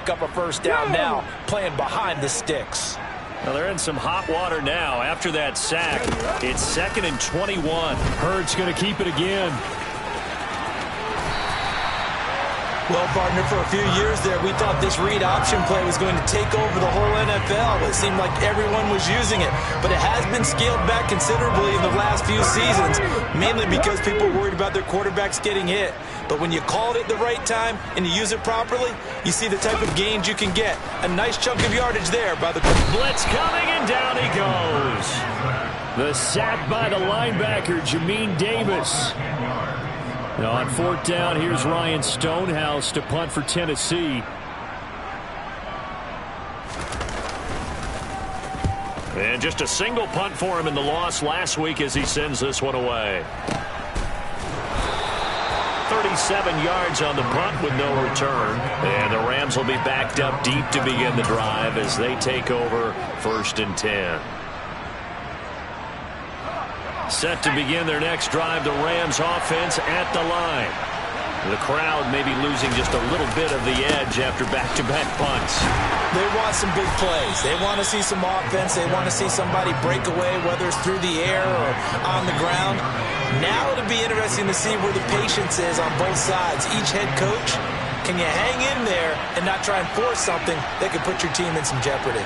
pick up a first down now, playing behind the sticks. Well, they're in some hot water now after that sack. It's 2nd and 21. Hurts going to keep it again. Well, partner, for a few years there, we thought this read option play was going to take over the whole NFL. It seemed like everyone was using it, but it has been scaled back considerably in the last few seasons, mainly because people worried about their quarterbacks getting hit. But when you call it at the right time and you use it properly, you see the type of gains you can get. A nice chunk of yardage there by the blitz coming, and down he goes. The sack by the linebacker, Jamin Davis. Now on 4th down, here's Ryan Stonehouse to punt for Tennessee. And just a single punt for him in the loss last week as he sends this one away. 37 yards on the punt with no return. And the Rams will be backed up deep to begin the drive as they take over 1st and 10. Set to begin their next drive, the Rams offense at the line. The crowd may be losing just a little bit of the edge after back-to-back punts. They want some big plays. They want to see some offense. They want to see somebody break away, whether it's through the air or on the ground. Now it'll be interesting to see where the patience is on both sides. Each head coach, can you hang in there and not try and force something that could put your team in some jeopardy?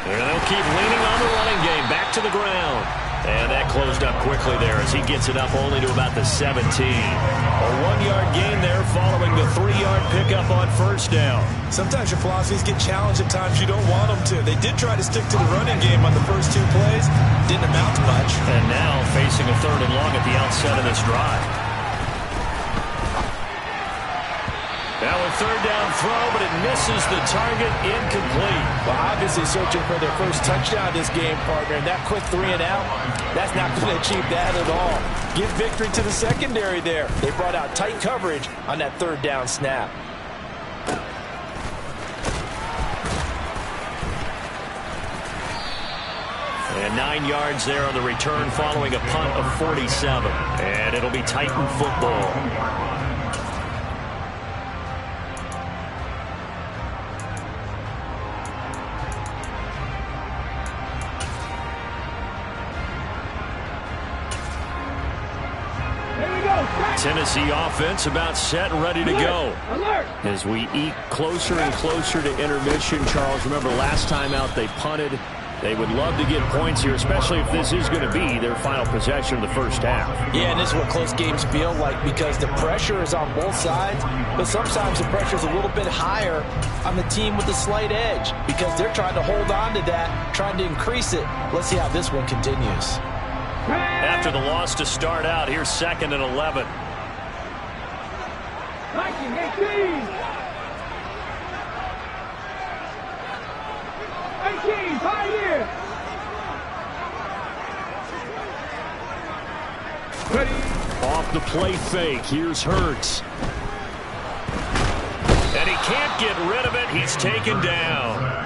And they'll keep leaning on the running game. Back to the ground. And that closed up quickly there as he gets it up only to about the 17. A 1-yard gain there following the 3-yard pickup on 1st down. Sometimes your philosophies get challenged at times you don't want them to. They did try to stick to the running game on the first 2 plays. Didn't amount to much. And now facing a 3rd and long at the outset of this drive. Now a 3rd down throw, but it misses the target, incomplete. Well, obviously searching for their first touchdown this game, partner. And that quick 3 and out, that's not going to achieve that at all. Give victory to the secondary there. They brought out tight coverage on that 3rd down snap. And 9 yards there on the return following a punt of 47. And it'll be Titan football. Tennessee offense about set and ready to go. As we eke closer and closer to intermission, Charles, remember last time out they punted. They would love to get points here, especially if this is going to be their final possession of the first half. Yeah, and this is what close games feel like because the pressure is on both sides, but sometimes the pressure is a little bit higher on the team with the slight edge because they're trying to hold on to that, trying to increase it. Let's see how this one continues. After the loss to start out, here's 2nd and 11. 19, 5 years. Ready. Off the play fake. Here's Hurts. And he can't get rid of it. He's taken down.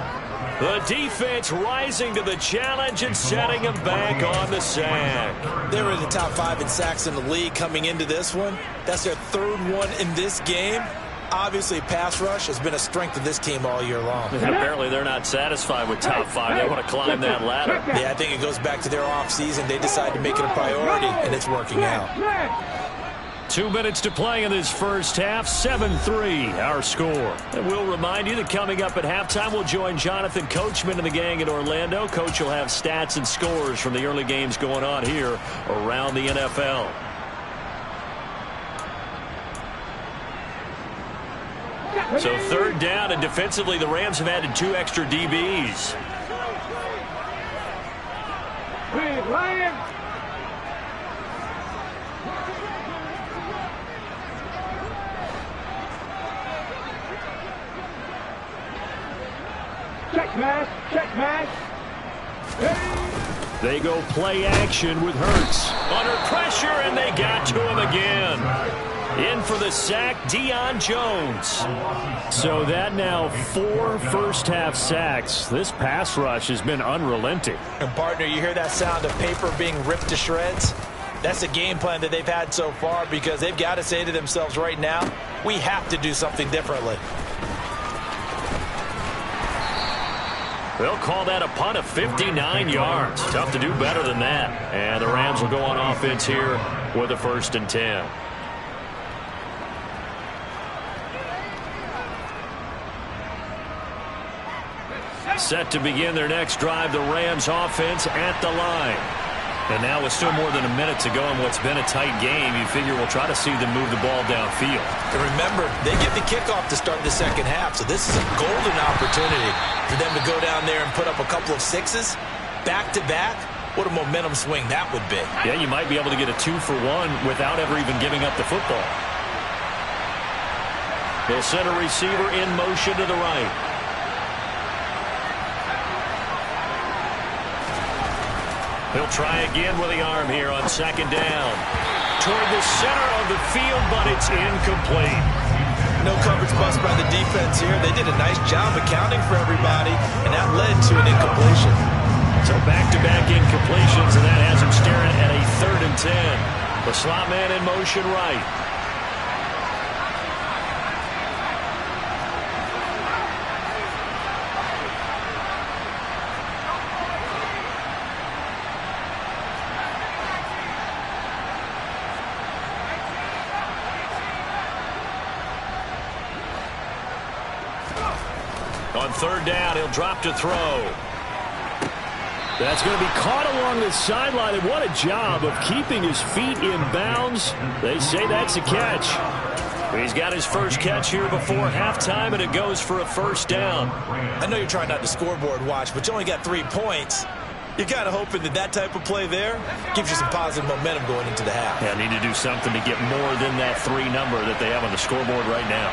The defense rising to the challenge and setting him back on the sack. They were in the top 5 in sacks in the league coming into this one. That's their 3rd one in this game. Obviously, pass rush has been a strength of this team all year long. And apparently, they're not satisfied with top 5. They want to climb that ladder. Yeah, I think it goes back to their offseason. They decided to make it a priority, and it's working out. 2 minutes to play in this first half. 7-3 our score. And we'll remind you that coming up at halftime, we'll join Jonathan Coachman and the gang in Orlando. Coach will have stats and scores from the early games going on here around the NFL. So 3rd down, and defensively the Rams have added 2 extra DBs. Ryan. Check match. They go play action with Hurts. Under pressure, and they got to him again. In for the sack, Deion Jones. So that now 4 first-half sacks. This pass rush has been unrelenting. And, partner, you hear that sound of paper being ripped to shreds? That's the game plan that they've had so far because they've got to say to themselves right now, We have to do something differently. They'll call that a punt of 59 yards. Tough to do better than that. And the Rams will go on offense here with a 1st and 10. Set to begin their next drive, the Rams offense at the line. And now with still more than a minute to go in what's been a tight game, you figure we'll try to see them move the ball downfield. And remember, they get the kickoff to start the second half, so this is a golden opportunity for them to go down there and put up a couple of sixes back-to-back. What a momentum swing that would be. Yeah, you might be able to get a 2-for-1 without ever even giving up the football. They'll send a receiver in motion to the right. He'll try again with the arm here on 2nd down. Toward the center of the field, but it's incomplete. No coverage bust by the defense here. They did a nice job accounting for everybody, and that led to an incompletion. So back-to-back incompletions, and that has him staring at a 3rd and 10. The slot man in motion right. On 3rd down, he'll drop to throw. That's going to be caught along the sideline, and what a job of keeping his feet in bounds. They say that's a catch. He's got his first catch here before halftime, and it goes for a 1st down. I know you're trying not to scoreboard watch, but you only got 3 points. You're kind of hoping that that type of play there gives you some positive momentum going into the half. Yeah, need to do something to get more than that 3 number that they have on the scoreboard right now.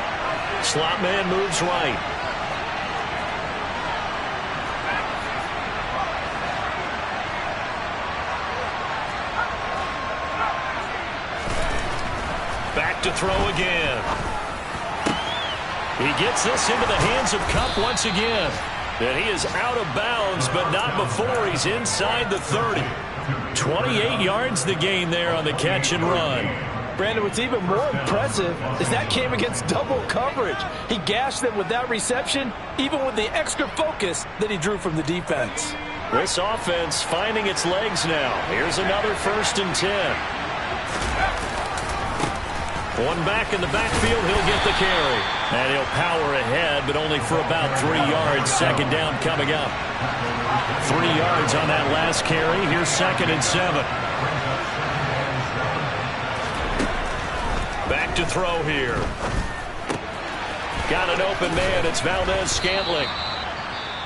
Slot man moves right. Back to throw again. He gets this into the hands of Kupp once again. And he is out of bounds, but not before he's inside the 30. 28 yards the gain there on the catch and run. Brandon, what's even more impressive is that came against double coverage. He gashed them with that reception, even with the extra focus that he drew from the defense. This offense finding its legs now. Here's another 1st and 10. One back in the backfield, he'll get the carry. And he'll power ahead, but only for about 3 yards. 2nd down coming up. 3 yards on that last carry. Here's 2nd and 7. Back to throw here. Got an open man. It's Valdez-Scantling.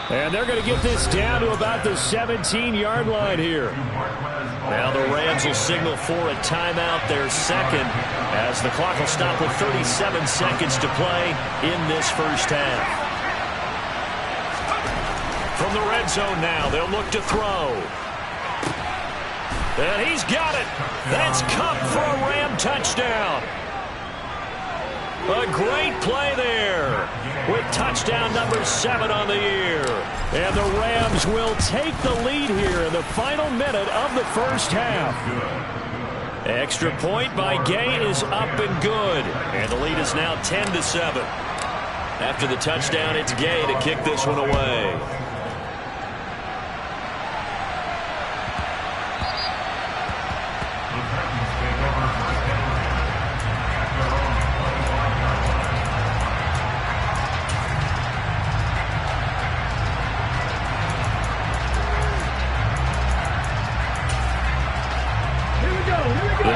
And they're going to get this down to about the 17-yard line here. Now the Rams will signal for a timeout, their 2nd, as the clock will stop with 37 seconds to play in this 1st half. From the red zone now, they'll look to throw. And he's got it. That's Kupp for a Ram touchdown. A great play there with touchdown number 7 on the year. And the Rams will take the lead here in the final minute of the 1st half. Extra point by Gay is up and good. And the lead is now 10-7. After the touchdown, it's Gay to kick this one away.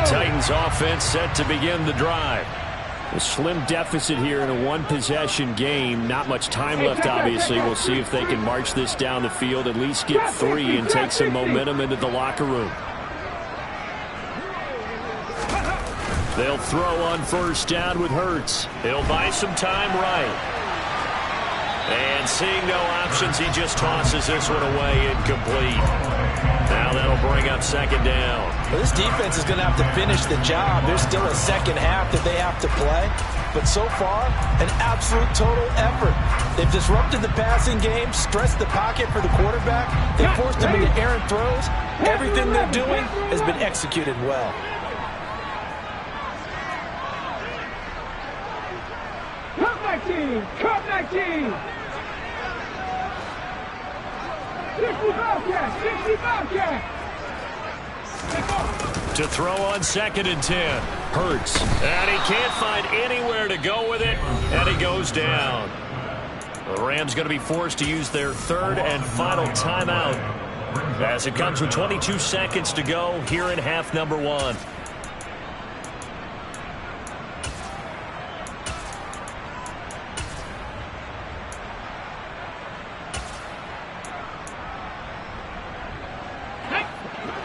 Titans offense set to begin the drive. A slim deficit here in a one-possession game. Not much time left, obviously. We'll see if they can march this down the field, at least get 3 and take some momentum into the locker room. They'll throw on 1st down with Hurts. He'll buy some time right. And seeing no options, he just tosses this one away incomplete. Now that'll bring up 2nd down. Well, this defense is going to have to finish the job. There's still a 2nd half that they have to play. But so far, an absolute total effort. They've disrupted the passing game, stressed the pocket for the quarterback. They forced him into errant throws. Everything they're doing has been executed well. 19. Cup 19. 60 Bobcat. 60 Bobcat. To throw on 2nd and 10. Hurts. And he can't find anywhere to go with it. And he goes down. The Rams going to be forced to use their 3rd and final timeout as it comes with 22 seconds to go here in half number 1.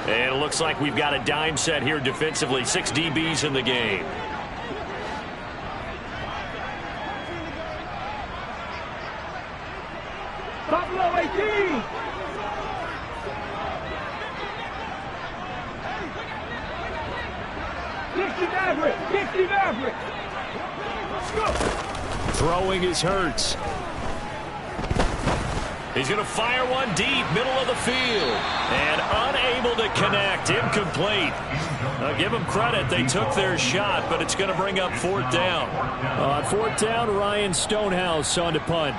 And it looks like we've got a dime set here defensively. 6 DBs in the game. Buffalo 18. Dixie Maverick. Throwing is Hurts. He's going to fire one deep, middle of the field. And unable to connect, incomplete. Give them credit, they took their shot, but it's going to bring up 4th down. On 4th down, Ryan Stonehouse on to punt.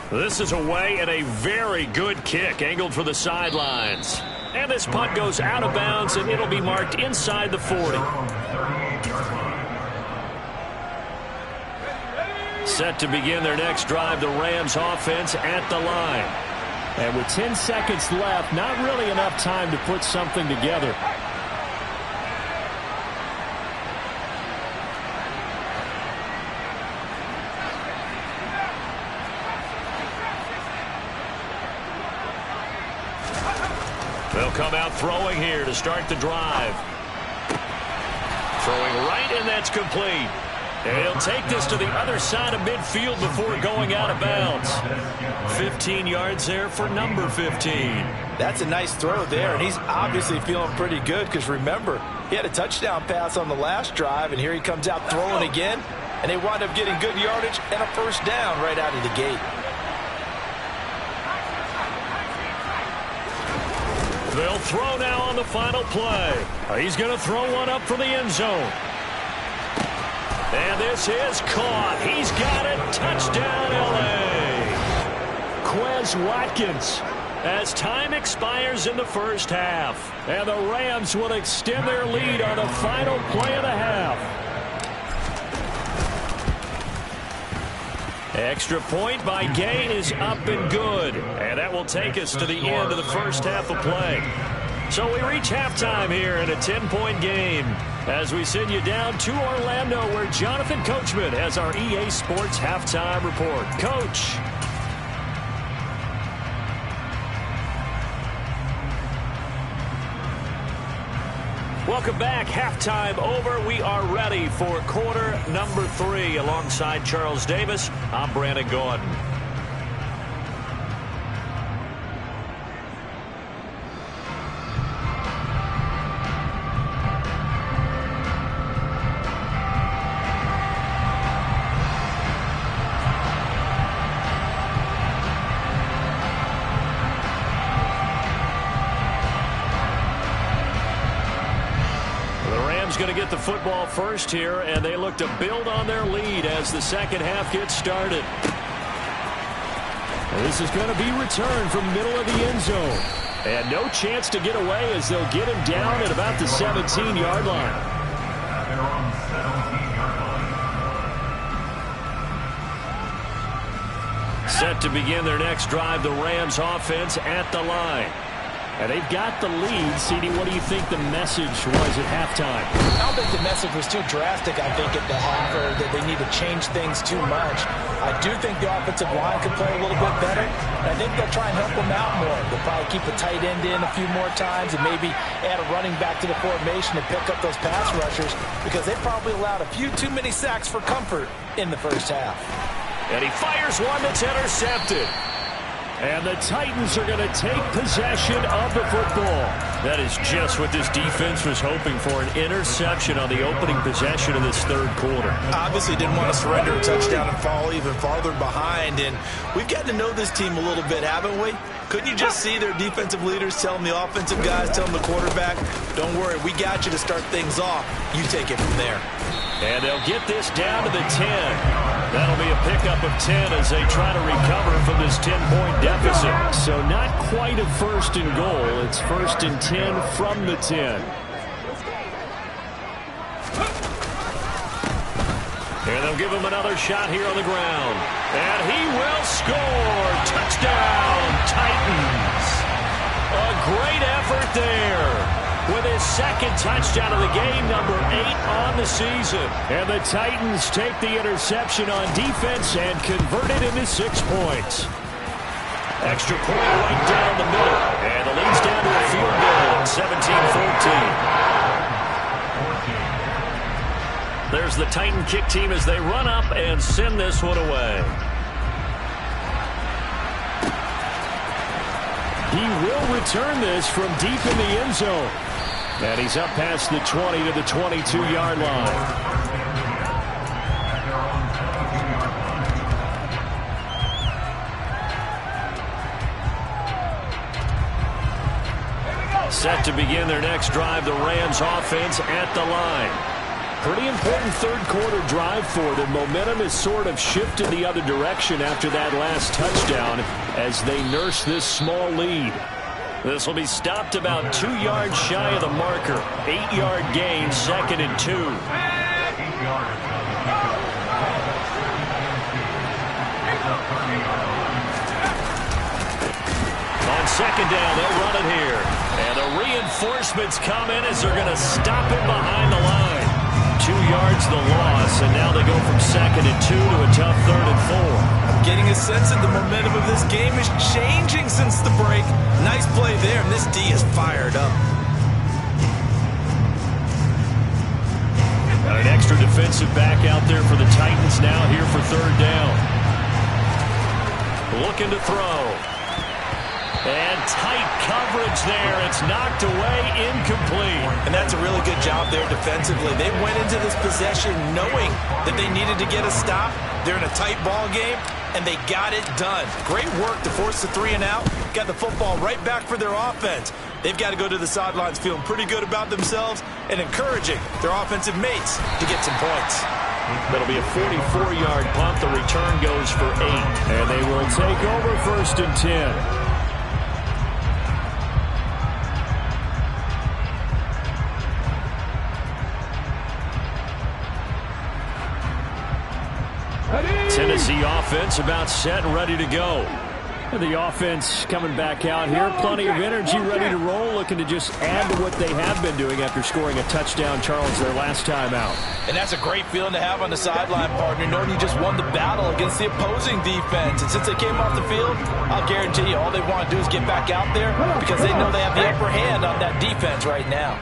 This is away and a very good kick, angled for the sidelines. And this punt goes out of bounds, and it'll be marked inside the 40. Set to begin their next drive, the Rams offense at the line. And with 10 seconds left, not really enough time to put something together. They'll come out throwing here to start the drive. Throwing right, and that's complete. And he'll take this to the other side of midfield before going out of bounds. 15 yards there for number 15. That's a nice throw there, and he's obviously feeling pretty good because, remember, he had a touchdown pass on the last drive, and here he comes out throwing again, and they wind up getting good yardage and a 1st down right out of the gate. They'll throw now on the final play. He's going to throw one up for the end zone. And this is caught. He's got it. Touchdown, L.A. Quez Watkins. As time expires in the 1st half. And the Rams will extend their lead on the final play of the half. Extra point by Gay is up and good. And that will take us to the end of the 1st half of play. So we reach halftime here in a 10-point game as we send you down to Orlando, where Jonathan Coachman has our EA Sports halftime report. Coach. Welcome back. Halftime over. We are ready for quarter number 3. Alongside Charles Davis, I'm Brandon Gordon. Going to get the football first here, and they look to build on their lead as the 2nd half gets started. This is going to be returned from middle of the end zone. And no chance to get away as they'll get him down at about the 17-yard line. Set to begin their next drive, the Rams offense at the line. And they've got the lead. CD, what do you think the message was at halftime? I don't think the message was too drastic, I think, at the half, or that they need to change things too much. I do think the offensive line could play a little bit better. I think they'll try and help them out more. They'll probably keep a tight end in a few more times and maybe add a running back to the formation to pick up those pass rushers, because they probably allowed a few too many sacks for comfort in the 1st half. And he fires one that's intercepted. And the Titans are going to take possession of the football. That is just what this defense was hoping for, an interception on the opening possession of this third quarter. Obviously didn't want to surrender a touchdown and fall even farther behind, and we've gotten to know this team a little bit, haven't we? Couldn't you just see their defensive leaders telling the offensive guys, telling the quarterback, don't worry, we got you to start things off. You take it from there. And they'll get this down to the 10. That'll be a pickup of 10 as they try to recover from this 10-point deficit. So not quite a first and goal. It's first and 10 from the 10. And they'll give him another shot here on the ground. And he will score. Touchdown, Titans. A great effort there. With his second touchdown of the game, number 8 on the season. And the Titans take the interception on defense and convert it into 6 points. Extra point right down the middle. And the lead's down to a field goal at 17-14. There's the Titan kick team as they run up and send this one away. He will return this from deep in the end zone. And he's up past the 20 to the 22-yard line. Set to begin their next drive, the Rams offense at the line. Pretty important third quarter drive for them. Momentum has sort of shifted the other direction after that last touchdown as they nurse this small lead. This will be stopped about 2 yards shy of the marker. 8-yard gain, 2nd and 2. On second down, they'll run it here. And the reinforcements come in as they're going to stop him behind the line. 2 yards the loss, and now they go from 2nd and 2 to a tough 3rd and 4. I'm getting a sense that the momentum of this game is changing since the break. Nice play there, and this D is fired up. An extra defensive back out there for the Titans now here for 3rd down. Looking to throw. And tight coverage there. It's knocked away, incomplete. And that's a really good job there defensively. They went into this possession knowing that they needed to get a stop. They're in a tight ball game, and they got it done. Great work to force the 3 and out. Got the football right back for their offense. They've got to go to the sidelines feeling pretty good about themselves and encouraging their offensive mates to get some points. That'll be a 44-yard punt. The return goes for 8. And they will take over 1st and 10. Tennessee offense about set and ready to go. And the offense coming back out here. Plenty of energy, ready to roll, looking to just add to what they have been doing after scoring a touchdown, Charles, their last time out. And that's a great feeling to have on the sideline, partner, knowing you just won the battle against the opposing defense. And since they came off the field, I'll guarantee you all they want to do is get back out there because they know they have the upper hand on that defense right now.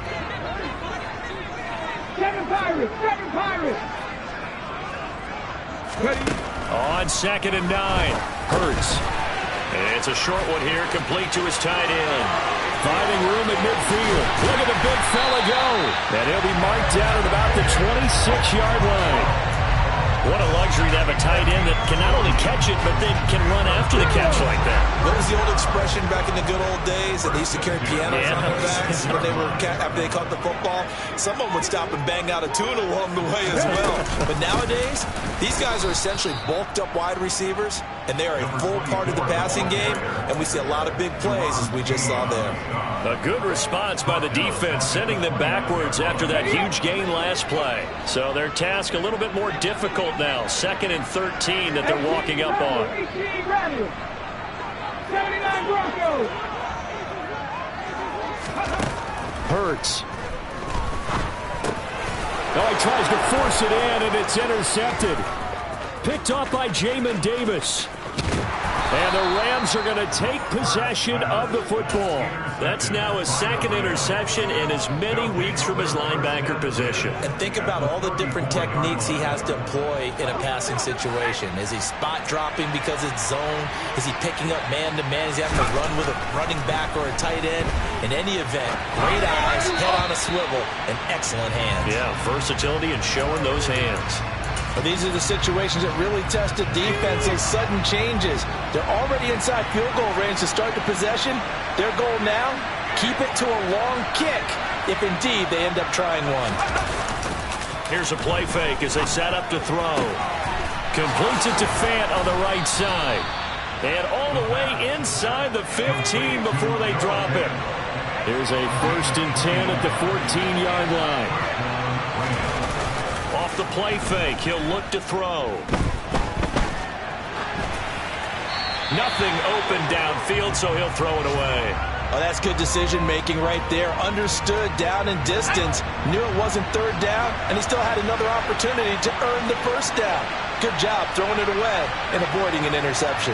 7 Pirates! 7 Pirates! On 2nd and 9. Hurts. It's a short one here, complete to his tight end. Finding room at midfield. Look at the big fella go. And he'll be marked down at about the 26-yard line. What a luxury to have a tight end that can not only catch it, but then can run after the catch like that. What was the old expression back in the good old days that they used to carry pianos on their backs when they were after they caught the football? Someone would stop and bang out a tune along the way as well. But nowadays, these guys are essentially bulked up wide receivers, and they are a full part of the passing game, and we see a lot of big plays as we just saw there. A good response by the defense, sending them backwards after that huge gain last play. So their task a little bit more difficult now. 2nd and 13 that they're walking up on. 79 Broncos. Hurts. Oh, he tries to force it in, and it's intercepted. Picked off by Jamin Davis. And the Rams are going to take possession of the football. That's now his second interception in as many weeks from his linebacker position. And think about all the different techniques he has to employ in a passing situation. Is he spot dropping because it's zone? Is he picking up man-to-man? Is he having to run with a running back or a tight end? In any event, great eyes, head on a swivel, and excellent hands. Yeah, versatility and showing those hands. Well, these are the situations that really test the defense. Those sudden changes. They're already inside field goal range to start the possession. Their goal now, keep it to a long kick, if indeed they end up trying one. Here's a play fake as they set up to throw. Completes it to Fant on the right side. And all the way inside the 15 before they drop him. Here's a 1st and 10 at the 14-yard line. Off the play fake, he'll look to throw. Nothing open downfield, so he'll throw it away. Oh, that's good decision-making right there. Understood down and distance. Knew it wasn't 3rd down, and he still had another opportunity to earn the 1st down. Good job throwing it away and avoiding an interception.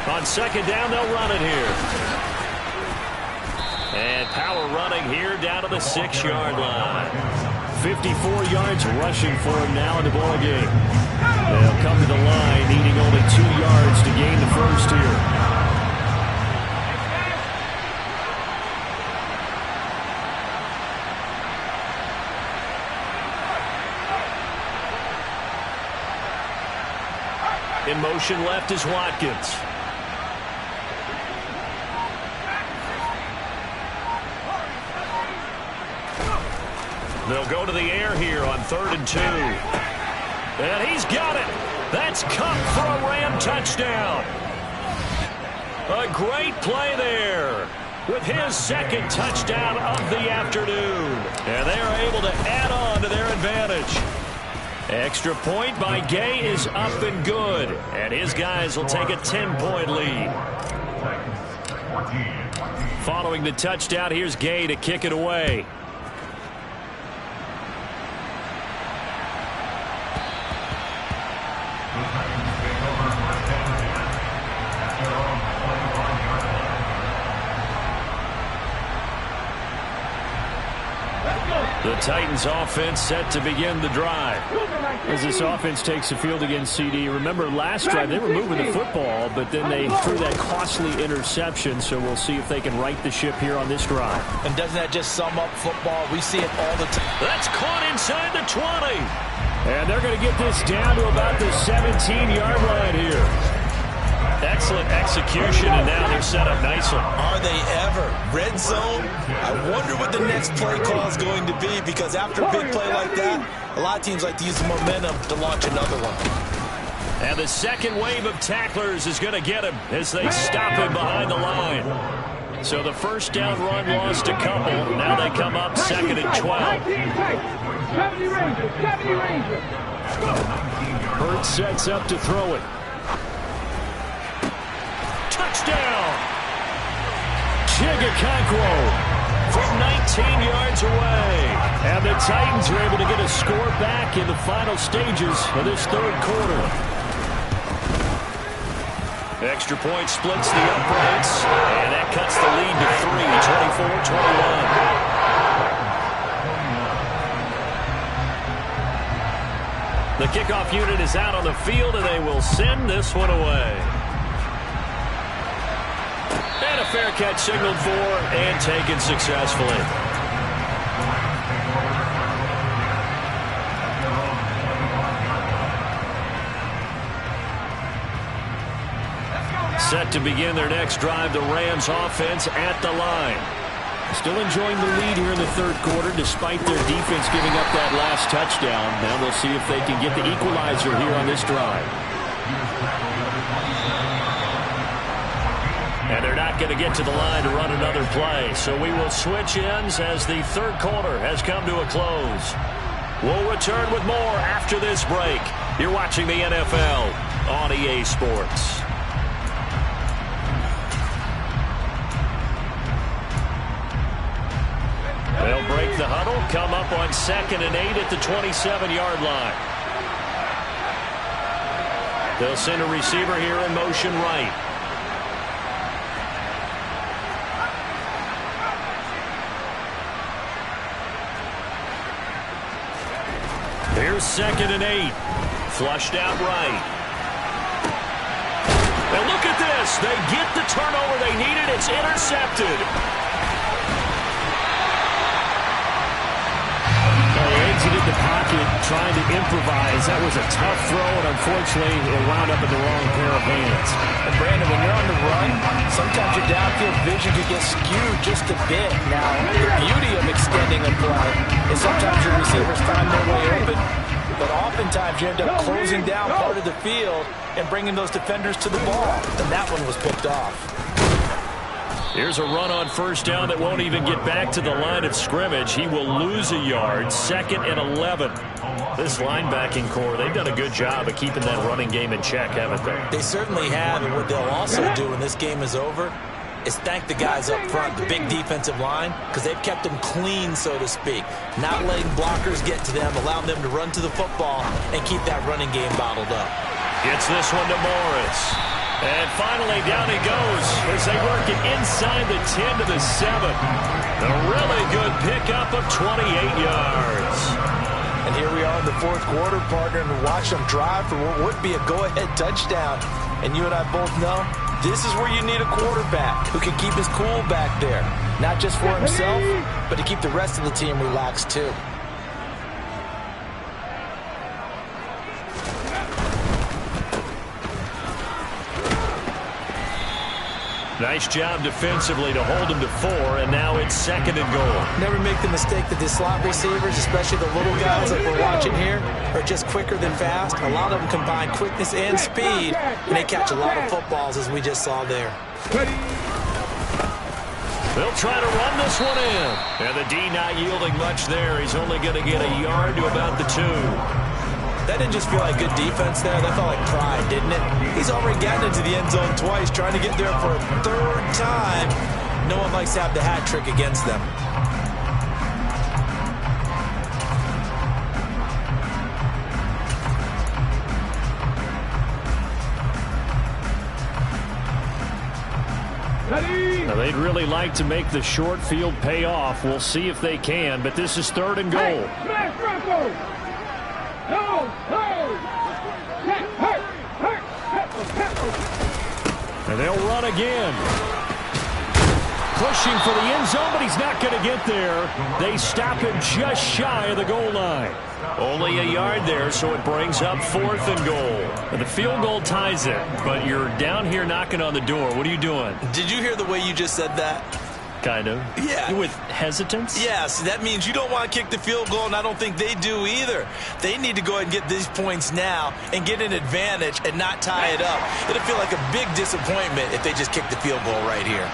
On 2nd down, they'll run it here. And power running here down to the 6-yard line. 54 yards rushing for him now in the ballgame. They'll come to the line, needing only 2 yards to gain the first here. In motion left is Watkins. They'll go to the air here on 3rd and 2. And he's got it. That's Kupp for a Ram touchdown. A great play there with his 2nd touchdown of the afternoon. And they are able to add on to their advantage. Extra point by Gay is up and good. And his guys will take a 10-point lead. Following the touchdown, here's Gay to kick it away. The Titans offense set to begin the drive. As this offense takes the field against CD, remember last drive they were moving the football, but then they threw that costly interception, so we'll see if they can right the ship here on this drive. And doesn't that just sum up football? We see it all the time. That's caught inside the 20. And they're going to get this down to about the 17-yard line here. Excellent execution, and now they're set up nicely. Are they ever? Red zone? I wonder what the next play call is going to be, because after a big play like that, a lot of teams like to use the momentum to launch another one. And the second wave of tacklers is going to get him as they stop him behind the line. So the 1st down run lost a couple. Now they come up 2nd and 12. 70 Rangers. Hurts sets up to throw it. Touchdown! Chigakonkwo from 19 yards away. And the Titans are able to get a score back in the final stages of this 3rd quarter. Extra point splits the uprights, and that cuts the lead to 3, 24-21. The kickoff unit is out on the field, and they will send this one away. And a fair catch signaled for and taken successfully. Set to begin their next drive, the Rams offense at the line. Still enjoying the lead here in the 3rd quarter despite their defense giving up that last touchdown. Now we'll see if they can get the equalizer here on this drive. And they're not going to get to the line to run another play. So we will switch ends as the 3rd quarter has come to a close. We'll return with more after this break. You're watching the NFL on EA Sports. They'll break the huddle, come up on 2nd and 8 at the 27-yard line. They'll send a receiver here in motion right. Here's 2nd and 8. Flushed out right. And look at this. They get the turnover they needed. It's intercepted. Exited the pocket trying to improvise. That was a tough throw, and unfortunately it wound up in the wrong pair of hands. And Brandon, when you're on the run, sometimes your downfield vision could get skewed just a bit. Now, the beauty of extending a play is sometimes your receivers find their way open, but oftentimes you end up closing down part of the field and bringing those defenders to the ball. And that one was picked off. Here's a run on 1st down that won't even get back to the line of scrimmage. He will lose a yard. 2nd and 11. This linebacking core, they've done a good job of keeping that running game in check, haven't they? They certainly have, and what they'll also do when this game is over is thank the guys up front, the big defensive line, because they've kept them clean, so to speak. Not letting blockers get to them, allowing them to run to the football and keep that running game bottled up. Gets this one to Morris. And finally, down he goes as they work it inside the 10 to the 7. A really good pickup of 28 yards. And here we are in the 4th quarter, partner, and watch them drive for what would be a go-ahead touchdown. And you and I both know this is where you need a quarterback who can keep his cool back there. Not just for himself, but to keep the rest of the team relaxed too. Nice job defensively to hold him to 4, and now it's 2nd and goal. Never make the mistake that the slot receivers, especially the little guys like we're watching here, are just quicker than fast. A lot of them combine quickness and speed, and they catch a lot of footballs, as we just saw there. They'll try to run this one in. And the D not yielding much there. He's only going to get a yard to about the 2. That didn't just feel like good defense there. That felt like pride, didn't it? He's already gotten into the end zone twice, trying to get there for a 3rd time. No one likes to have the hat trick against them. Now, they'd really like to make the short field pay off. We'll see if they can, but this is 3rd and goal. And they'll run again. Pushing for the end zone, but he's not going to get there. They stop him just shy of the goal line. Only a yard there, so it brings up 4th and goal. And the field goal ties it, but you're down here knocking on the door. What are you doing? Did you hear the way you just said that? Kind of. Yeah. With hesitance? Yes, that means you don't want to kick the field goal, and I don't think they do either. They need to go ahead and get these points now and get an advantage and not tie it up. It'll feel like a big disappointment if they just kick the field goal right here.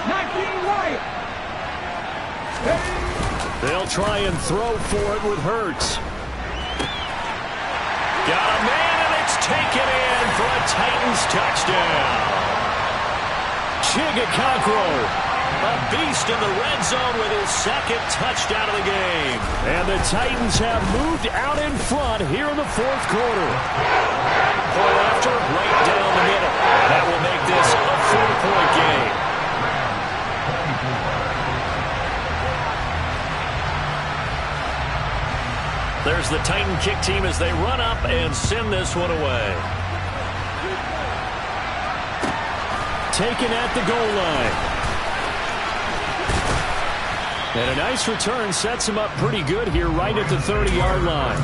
19 right. They'll try and throw for it with Hurts. Got a man, and it's taken in for a Titans touchdown. Chigakakro, a beast in the red zone with his 2nd touchdown of the game. And the Titans have moved out in front here in the 4th quarter. Point after, right down the middle. That will make this a 4-point game. There's the Titan kick team as they run up and send this one away. Taken at the goal line. And a nice return sets him up pretty good here right at the 30-yard line.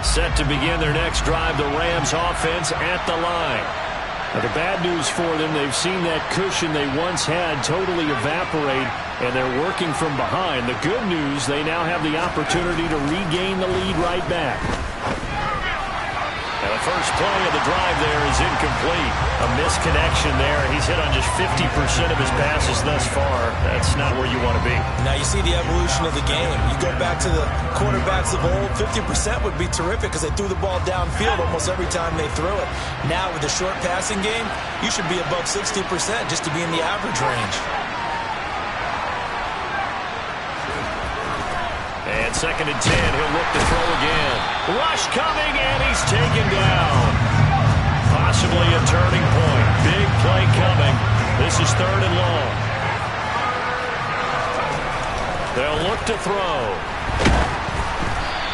Set to begin their next drive, the Rams offense at the line. Now, the bad news for them, they've seen that cushion they once had totally evaporate, and they're working from behind. The good news, they now have the opportunity to regain the lead right back. The first play of the drive there is incomplete. A misconnection there. He's hit on just 50% of his passes thus far. That's not where you want to be. Now you see the evolution of the game. You go back to the quarterbacks of old, 50% would be terrific because they threw the ball downfield almost every time they threw it. Now with the short passing game, you should be above 60% just to be in the average range. And 2nd and 10, he'll look to throw again. Rush coming, and he's taken down. Possibly a turning point. Big play coming. This is 3rd and long. They'll look to throw.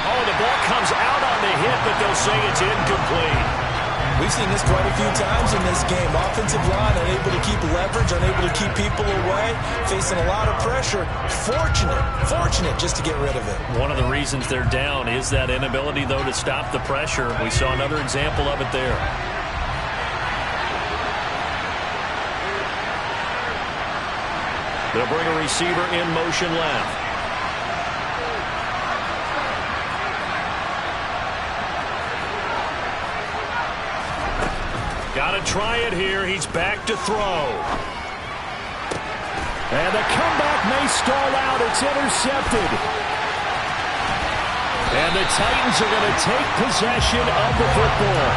Oh, the ball comes out on the hit, but they'll say it's incomplete. We've seen this quite a few times in this game. Offensive line unable to keep leverage, unable to keep people away, facing a lot of pressure. Fortunate just to get rid of it. One of the reasons they're down is that inability, though, to stop the pressure. We saw another example of it there. They'll bring a receiver in motion left. Got to try it here. He's back to throw. And the comeback may stall out. It's intercepted. And the Titans are going to take possession of the football.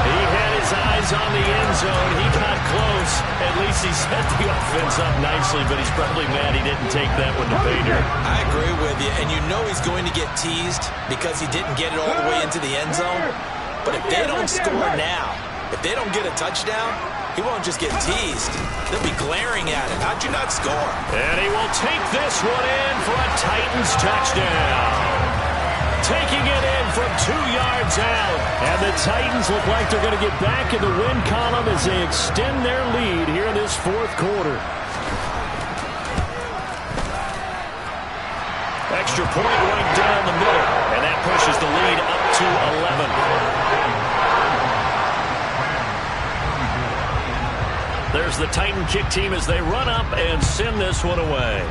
He had his eyes on the end zone. He got close. At least he set the offense up nicely, but he's probably mad he didn't take that one to pay dirt. I agree with you, and you know he's going to get teased because he didn't get it all the way into the end zone. But if they don't score now, if they don't get a touchdown, he won't just get teased. They'll be glaring at it. How'd you not score? And he will take this one in for a Titans touchdown. Taking it in from 2 yards out. And the Titans look like they're going to get back in the win column as they extend their lead here in this 4th quarter. Extra point right down the middle. And that pushes the lead up to 11. There's the Titan kick team as they run up and send this one away.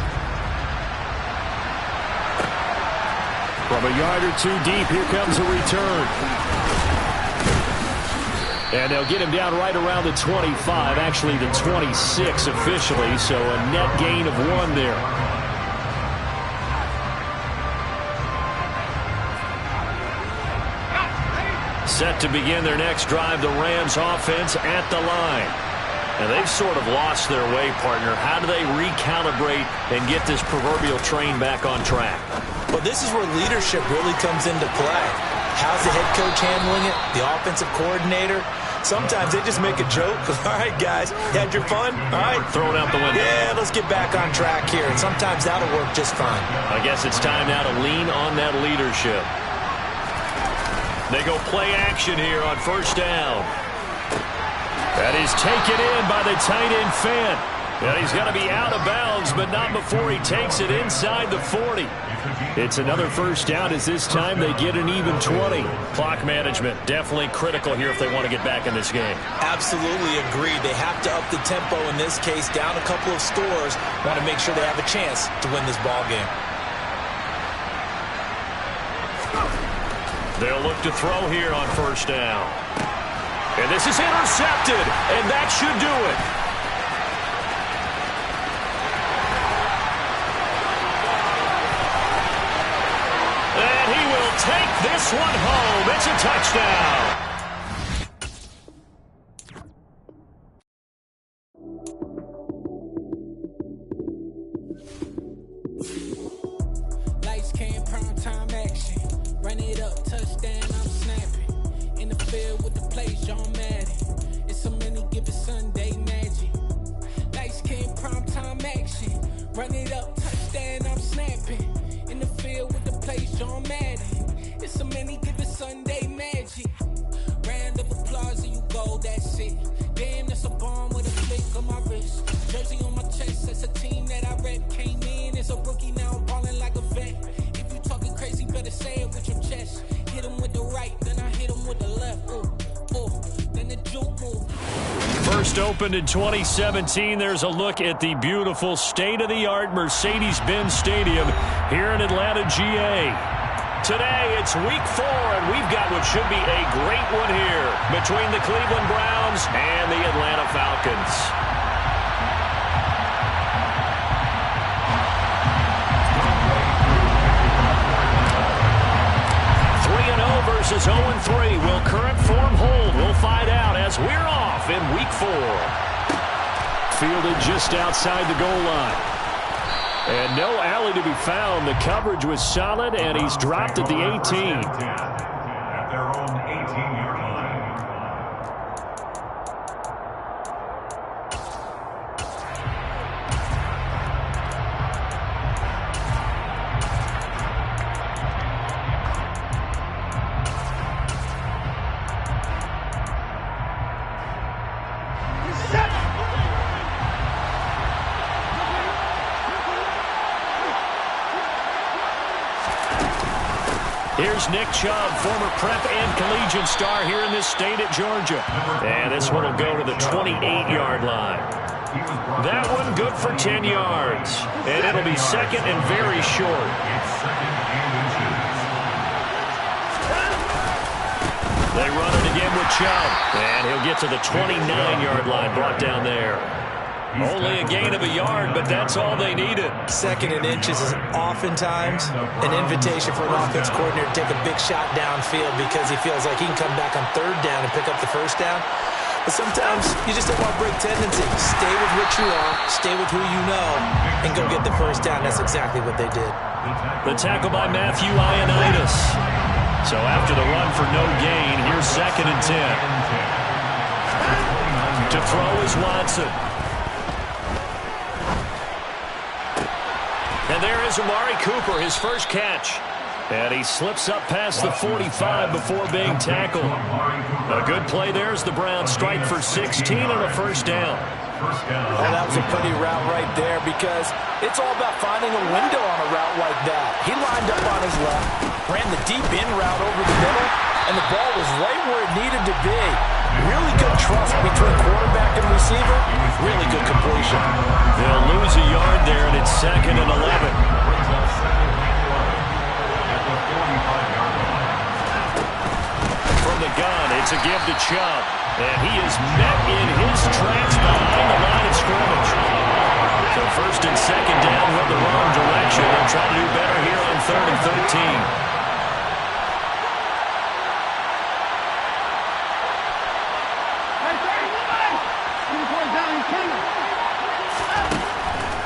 From a yard or 2 deep, here comes a return. And they'll get him down right around the 25, actually the 26 officially, so a net gain of 1 there. Set to begin their next drive, the Rams offense at the line. And they've sort of lost their way, partner. How do they recalibrate and get this proverbial train back on track? Well, this is where leadership really comes into play. How's the head coach handling it? The offensive coordinator? Sometimes they just make a joke. All right, guys, you had your fun? All right. Throw it out the window. Yeah, let's get back on track here. And sometimes that'll work just fine. I guess it's time now to lean on that leadership. They go play action here on 1st down. That is taken in by the tight end Fant. And he's going to be out of bounds, but not before he takes it inside the 40. It's another 1st down as this time they get an even 20. Clock management definitely critical here if they want to get back in this game. Absolutely agreed. They have to up the tempo in this case, down a couple of scores. Want to make sure they have a chance to win this ball game. They'll look to throw here on 1st down. And this is intercepted, and that should do it. And he will take this one home. It's a touchdown. Lights came, prime time action. Run it up, touchdown, I'm snapping. In the field with the plays, John Madden. It's so many, give it Sunday magic. Lights came, prime time action. Run it up, touchdown, I'm snapping. In the field with the plays, John Madden. It's so many, give it Sunday magic. Round of applause and you go, that's it. Damn, that's a bomb with a flick on my wrist. Jersey on my chest, that's a team that I rep. Came in as a rookie, now I'm balling like a vet. If you talking crazy, better say it with your chest. Hit him with the right, then I hit him with the left. Then the juke move. First opened in 2017. There's a look at the beautiful state-of-the-art Mercedes-Benz Stadium here in Atlanta, GA. today. It's week 4, and we've got what should be a great one here between the Cleveland Browns and the Atlanta Falcons. 3-0 versus 0-3. Will current form hold? We'll find out as we're off in week 4. Fielded just outside the goal line. And no alley to be found. The coverage was solid, and he's dropped at the 18. At their own 18-yard line. Here's Nick Chubb, former prep and collegiate star here in this state at Georgia. And this one will go to the 28-yard line. That one good for 10 yards. And it'll be second and very short. They run it again with Chubb. And he'll get to the 29-yard line, brought down there. Only a gain of a yard, but that's all they needed. Second and inches is oftentimes an invitation for an offense coordinator to take a big shot downfield because he feels like he can come back on third down and pick up the first down. But sometimes you just don't want to break tendency. Stay with what you are, stay with who you know, and go get the first down. That's exactly what they did. The tackle by Matthew Ioannidis. So after the run for no gain, here's second and 10. To throw is Watson. And there is Amari Cooper, his first catch. And he slips up past the 45 before being tackled. A good play there as the Browns strike for 16 on a first down. Oh, that was a pretty route right there because it's all about finding a window on a route like that. He lined up on his left, ran the deep in route over the middle, and the ball was right where it needed to be. Really good trust between quarterback and receiver. Really good completion. They'll lose a yard there, and it's second and 11. From the gun, it's a give to Chubb. And he is met in his tracks behind the line of scrimmage. So first and second down went the wrong direction. They'll try to do better here on 3rd and 13.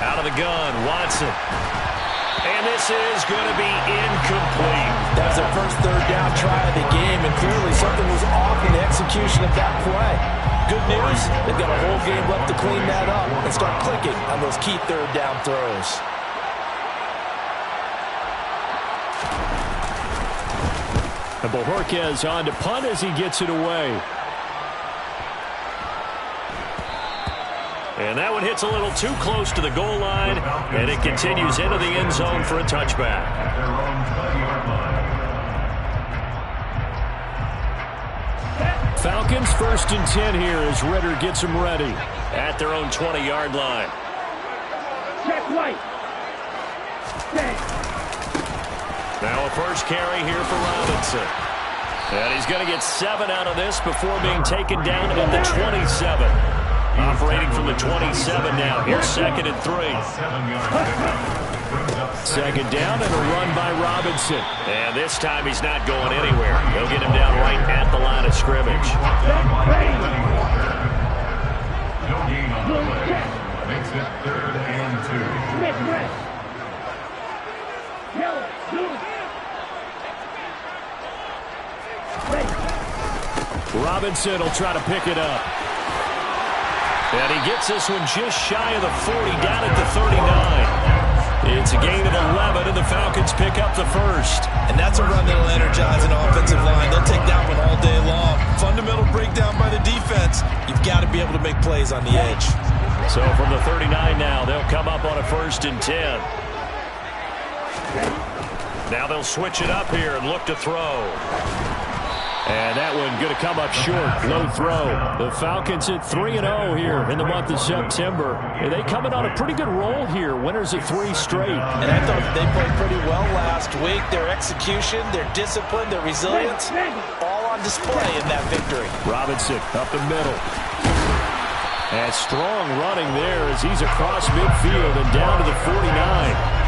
Out of the gun, Watson. And this is going to be incomplete. That was their first third down try of the game, and clearly something was off in the execution of that play. Good news, they've got a whole game left to clean that up and start clicking on those key third down throws. And Bojorquez on to punt as he gets it away. And that one hits a little too close to the goal line, and it continues into the end zone for a touchback. Falcons 1st and 10 here as Ridder gets them ready. At their own 20-yard line. Check right. Now a first carry here for Robinson. And he's going to get 7 out of this before being taken down at the 27. Operating from the 27 now. Here's second and 3. Second down and a run by Robinson. And this time he's not going anywhere. They'll get him down right at the line of scrimmage. No gain on the play. Makes it 3rd and 2. Robinson will try to pick it up. And he gets this one just shy of the 40, down at the 39. It's a gain of 11, and the Falcons pick up the first. And that's a run that'll energize an offensive line. They'll take that one all day long. Fundamental breakdown by the defense. You've got to be able to make plays on the edge. So from the 39 now, they'll come up on a 1st and 10. Now they'll switch it up here and look to throw. And that one going to come up short. Low throw. The Falcons at 3-0 here in the month of September. And they coming on a pretty good roll here. Winners of 3 straight. And I thought they played pretty well last week. Their execution, their discipline, their resilience, all on display in that victory. Robinson up the middle. And strong running there as he's across midfield and down to the 49.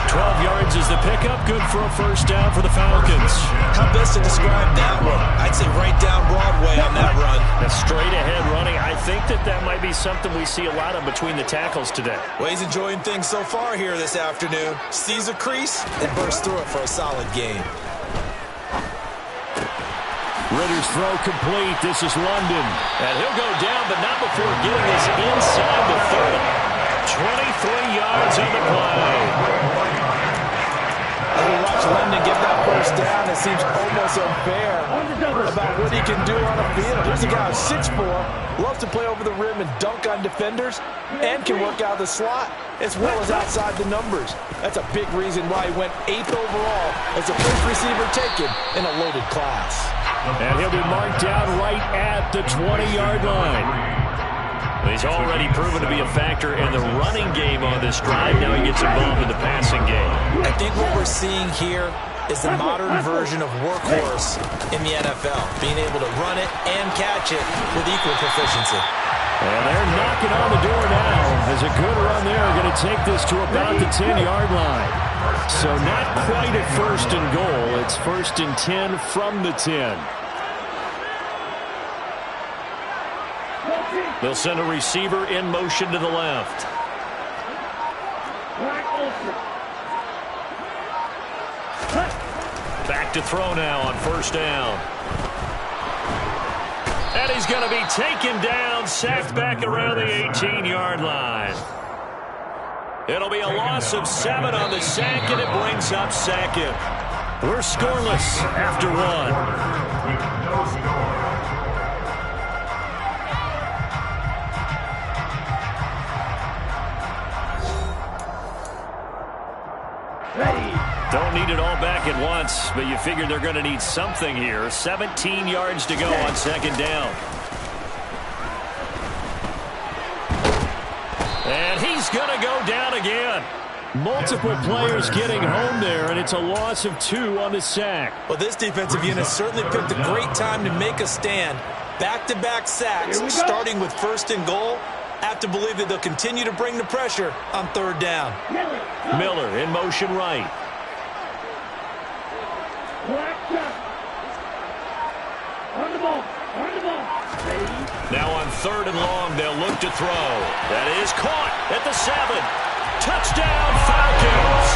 12 yards is the pickup. Good for a first down for the Falcons. How best to describe that one? I'd say right down Broadway on that run. A straight ahead running. I think that might be something we see a lot of between the tackles today. Well, he's enjoying things so far here this afternoon. Sees a crease and bursts through it for a solid gain. Ritter's throw complete. This is London. And he'll go down, but not before getting this inside the 30. 23 yards on the play. As we watch London get that first down, it seems almost unfair about what he can do on the field. Here's a guy who's 6'4", loves to play over the rim and dunk on defenders, and can work out the slot as well as outside the numbers. That's a big reason why he went 8th overall as the first receiver taken in a loaded class. And he'll be marked down right at the 20-yard line. He's already proven to be a factor in the running game on this drive. Now he gets involved in the passing game. I think what we're seeing here is the modern version of workhorse in the NFL, being able to run it and catch it with equal proficiency. And they're knocking on the door now as a good run there. Going to take this to about the 10-yard line. So not quite at first and goal. It's 1st and 10 from the 10. They'll send a receiver in motion to the left. Back to throw now on first down. And he's going to be taken down, sacked back around the 18-yard line. It'll be a loss of 7 on the sack, and it brings up 2nd. We're scoreless after 1. No score. Don't need it all back at once, but you figure they're going to need something here. 17 yards to go on 2nd down. And he's going to go down again. Multiple players getting home there, and it's a loss of 2 on the sack. Well, this defensive unit certainly picked a great time to make a stand. Back-to-back sacks, starting with 1st and goal. I have to believe that they'll continue to bring the pressure on 3rd down. Miller in motion right. Now on 3rd and long, they'll look to throw. That is caught at the 7. Touchdown, Falcons!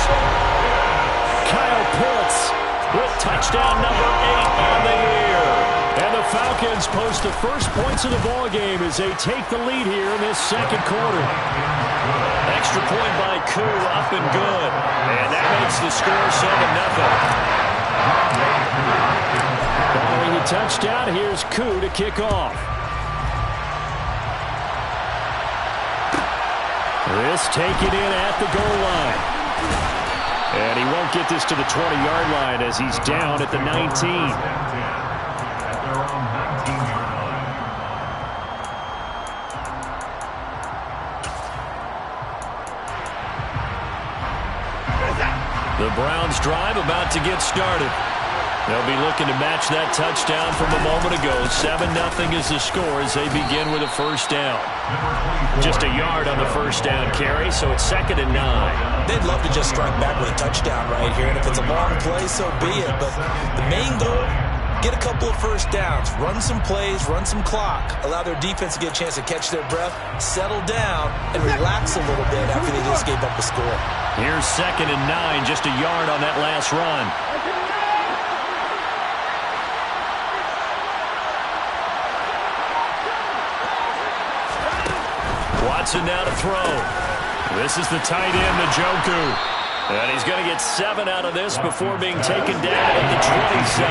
Kyle Pitts with touchdown number 8 on the year. And the Falcons post the first points of the ballgame as they take the lead here in this 2nd quarter. Extra point by Koo, up and good. And that makes the score 7-0. Following the touchdown, here's Koo to kick off. This taken in at the goal line. And he won't get this to the 20-yard line as he's down at the 19. The Browns drive about to get started. They'll be looking to match that touchdown from a moment ago. 7-0 is the score as they begin with a first down. Just a yard on the first down carry, so it's 2nd and 9. They'd love to just strike back with a touchdown right here, and if it's a long play, so be it. But the main goal, get a couple of first downs, run some plays, run some clock, allow their defense to get a chance to catch their breath, settle down, and relax a little bit after they just gave up the score. Here's 2nd and 9, just a yard on that last run. Watson now to throw. This is the tight end, Njoku. And he's going to get 7 out of this before being taken down at the 27.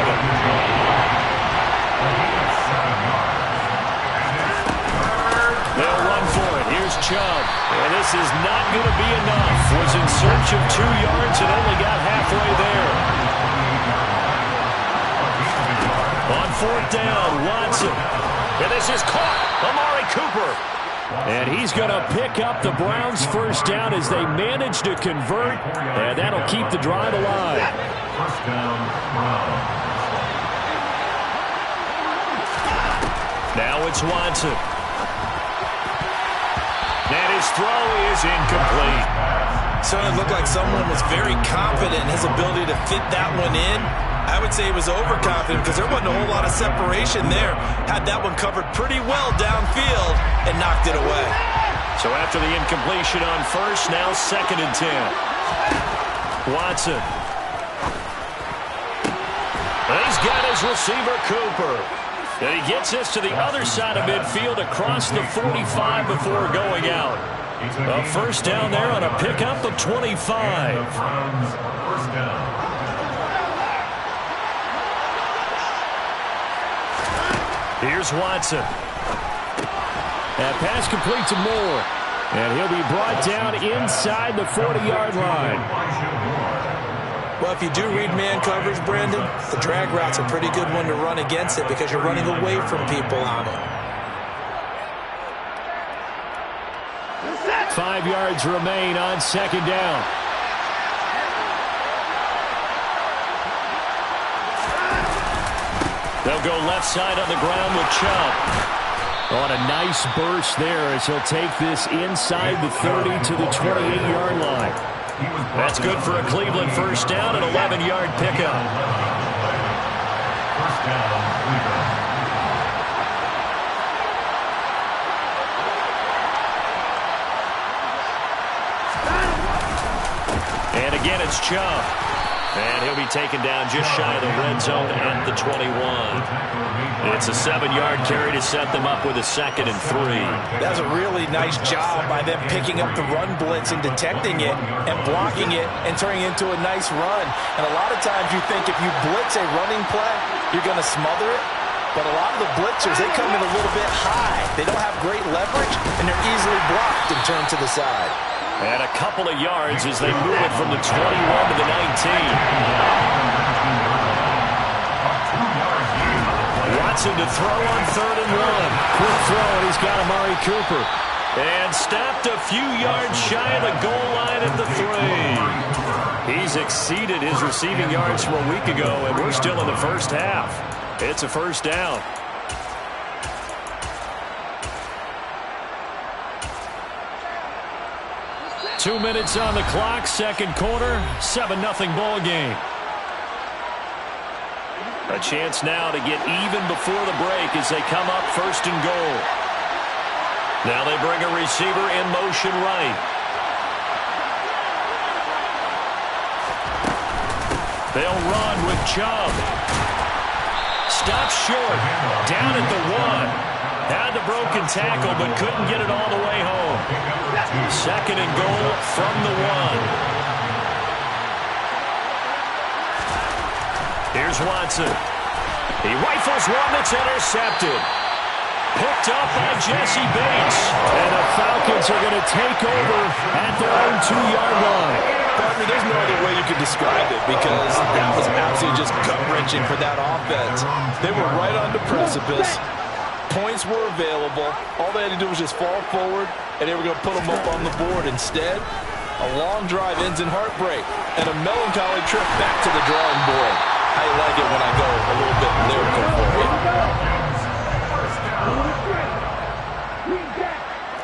They'll run for it. Here's Chubb. And this is not going to be enough. Was in search of 2 yards and only got halfway there. On 4th down. Watson. And this is caught. Amari Cooper. And he's going to pick up the Browns' first down as they manage to convert. And that'll keep the drive alive. First down, Browns. Now it's Watson. And his throw is incomplete. So it looked like someone was very confident in his ability to fit that one in. I would say he was overconfident because there wasn't a whole lot of separation there. Had that one covered pretty well downfield and knocked it away. So after the incompletion on first, now 2nd and 10. Watson. And he's got his receiver, Cooper. And he gets this to the other side of midfield across the 45 before going out. A first down there on a pickup of 25. First down. Here's Watson. That pass complete to Moore. And he'll be brought down inside the 40-yard line. Well, if you do read man coverage, Brandon, the drag route's a pretty good one to run against it because you're running away from people on it. 5 yards remain on 2nd down. They'll go left side on the ground with Chubb. On a nice burst there as he'll take this inside the 30 to the 28-yard line. That's good for a Cleveland first down, an 11-yard pickup. First down, Cleveland. And again, it's Chubb. And he'll be taken down just shy of the red zone at the 21. It's a 7-yard carry to set them up with a 2nd and 3. That was a really nice job by them picking up the run blitz and detecting it and blocking it and turning it into a nice run. And a lot of times you think if you blitz a running play, you're going to smother it. But a lot of the blitzers, they come in a little bit high. They don't have great leverage, and they're easily blocked and turned to the side. And a couple of yards as they move it from the 21 to the 19. Watson to throw on 3rd and 1. Quick throw, and he's got Amari Cooper. And stopped a few yards shy of the goal line at the 3. He's exceeded his receiving yards from a week ago, and we're still in the first half. It's a first down. Two minutes on the clock, 2nd quarter, 7-0 ball game. A chance now to get even before the break as they come up 1st and goal. Now they bring a receiver in motion right. They'll run with Chubb. Stops short, down at the 1. Had the broken tackle, but couldn't get it all the way home. 2nd and goal from the 1. Here's Watson. He rifles one that's intercepted. Picked up by Jesse Bates. And the Falcons are going to take over at their own 2-yard line. Partner, there's no other way you could describe it because that was absolutely just gut-wrenching for that offense. They were right on the precipice. Points were available. All they had to do was just fall forward, and they were going to put them up on the board. Instead, a long drive ends in heartbreak and a melancholy trip back to the drawing board. I like it when I go a little bit lyrical for you.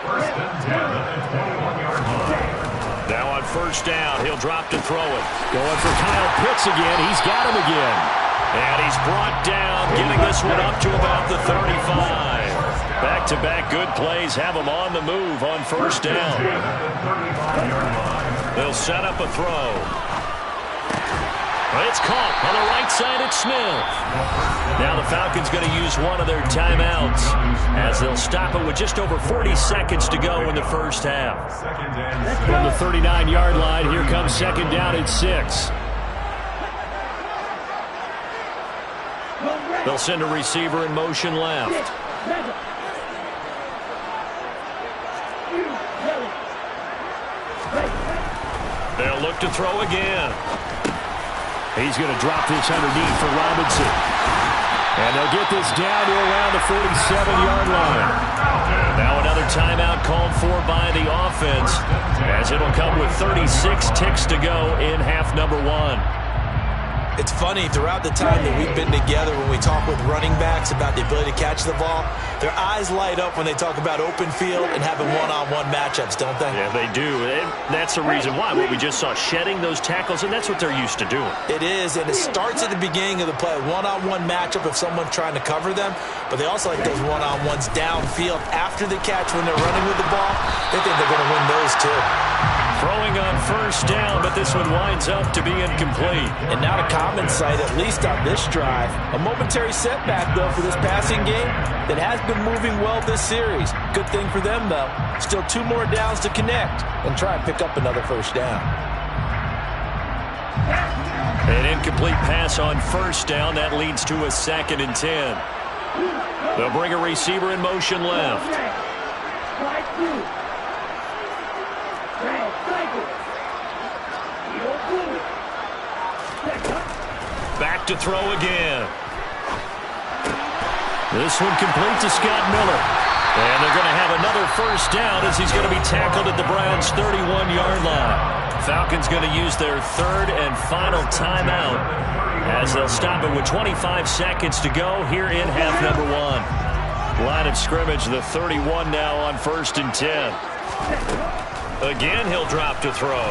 First and 10 at the 21-yard line. Now on first down, he'll drop to throw it. Going for Kyle Pitts again. He's got him again. And he's brought down, getting this one up to about the 35. Back-to-back good plays have him on the move on first down. They'll set up a throw. It's caught on the right side at Smith. Now the Falcons going to use one of their timeouts as they'll stop it with just over 40 seconds to go in the first half. From the 39-yard line, here comes 2nd down at 6. They'll send a receiver in motion left. They'll look to throw again. He's going to drop this underneath for Robinson. And they'll get this down to around the 47-yard line. Now another timeout called for by the offense, as it'll come with 36 ticks to go in half number one. It's funny, throughout the time that we've been together, when we talk with running backs about the ability to catch the ball, their eyes light up when they talk about open field and having one-on-one matchups, don't they? Yeah, they do. And that's the reason why. What we just saw, shedding those tackles, and that's what they're used to doing. It is, and it starts at the beginning of the play. One-on-one matchup if someone's trying to cover them, but they also like those one-on-ones downfield after the catch when they're running with the ball. They think they're going to win those too. Throwing on first down, but this one winds up to be incomplete. And not a common sight, at least on this drive. A momentary setback, though, for this passing game that has been moving well this series. Good thing for them, though. Still 2 more downs to connect and try and pick up another first down. An incomplete pass on first down. That leads to a 2nd and 10. They'll bring a receiver in motion left. Back to throw again. This one complete to Scott Miller. And they're going to have another first down as he's going to be tackled at the Browns' 31-yard line. Falcons going to use their 3rd and final timeout as they'll stop it with 25 seconds to go here in half number one. Line of scrimmage, the 31 now on 1st and 10. Again, he'll drop to throw.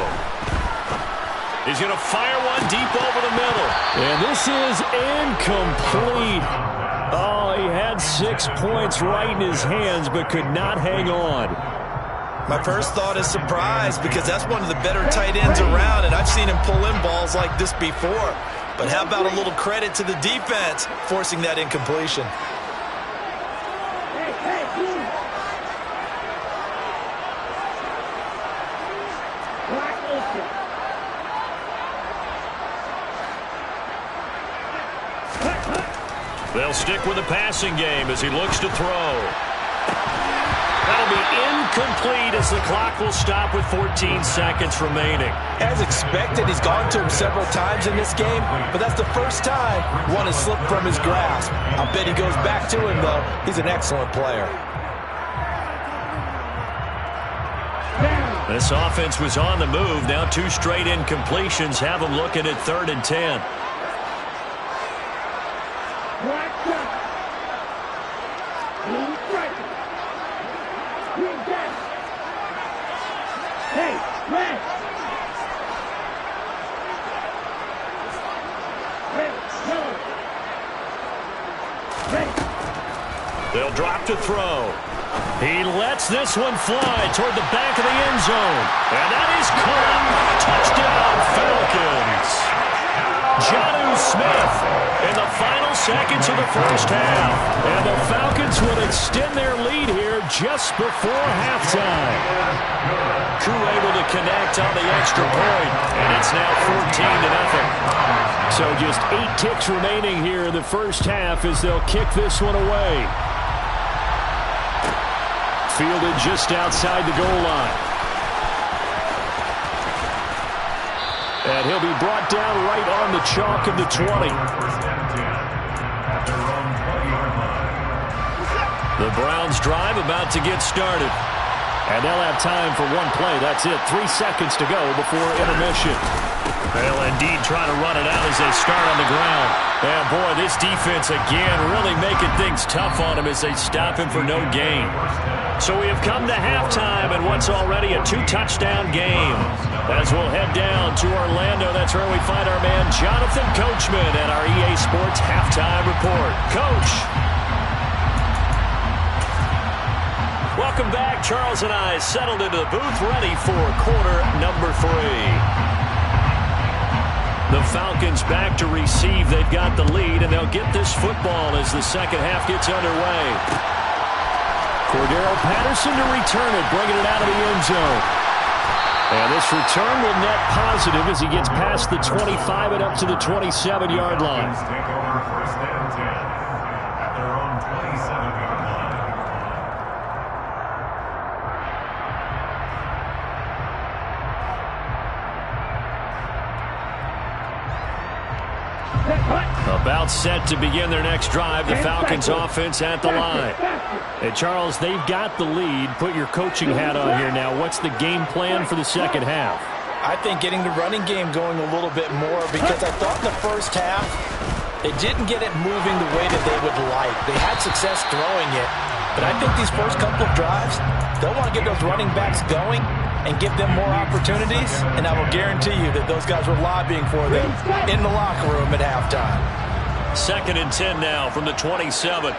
He's going to fire one deep over the middle. And this is incomplete. Oh, he had 6 points right in his hands, but could not hang on. My first thought is surprise, because that's one of the better tight ends around, and I've seen him pull in balls like this before. But how about a little credit to the defense forcing that incompletion? They'll stick with the passing game as he looks to throw. That'll be incomplete as the clock will stop with 14 seconds remaining. As expected, he's gone to him several times in this game, but that's the first time one has slipped from his grasp. I'll bet he goes back to him, though. He's an excellent player. This offense was on the move. Now 2 straight incompletions have them looking at 3rd and 10. They'll drop to throw. He lets this one fly toward the back of the end zone. And that is caught. Touchdown, Falcons. Jonnu Smith in the final seconds of the first half. And the Falcons will extend their lead here just before halftime. Koo able to connect on the extra point. And it's now 14-0. So just 8 ticks remaining here in the first half as they'll kick this one away. Fielded just outside the goal line. And he'll be brought down right on the chalk of the 20. The Browns drive about to get started. And they'll have time for one play. That's it. 3 seconds to go before intermission. They'll indeed try to run it out as they start on the ground. And boy, this defense again really making things tough on him as they stop him for no gain. So we have come to halftime in what's already a 2-touchdown game. As we'll head down to Orlando, that's where we find our man Jonathan Coachman and our EA Sports Halftime Report. Coach. Welcome back. Charles and I settled into the booth ready for quarter number 3. The Falcons back to receive. They've got the lead, and they'll get this football as the second half gets underway. Cordero Patterson to return it, bringing it out of the end zone. And this return will net positive as he gets past the 25 and up to the 27-yard line. Take over 1st and 10 at their own 27-yard line. A About set to begin their next drive. The Falcons offense at the line. Hey, Charles, they've got the lead. Put your coaching hat on here now. What's the game plan for the second half? I think getting the running game going a little bit more, because I thought in the first half they didn't get it moving the way that they would like. They had success throwing it, but I think these first couple of drives, they'll want to get those running backs going and give them more opportunities, and I will guarantee you that those guys were lobbying for them in the locker room at halftime. 2nd and 10 now from the 27.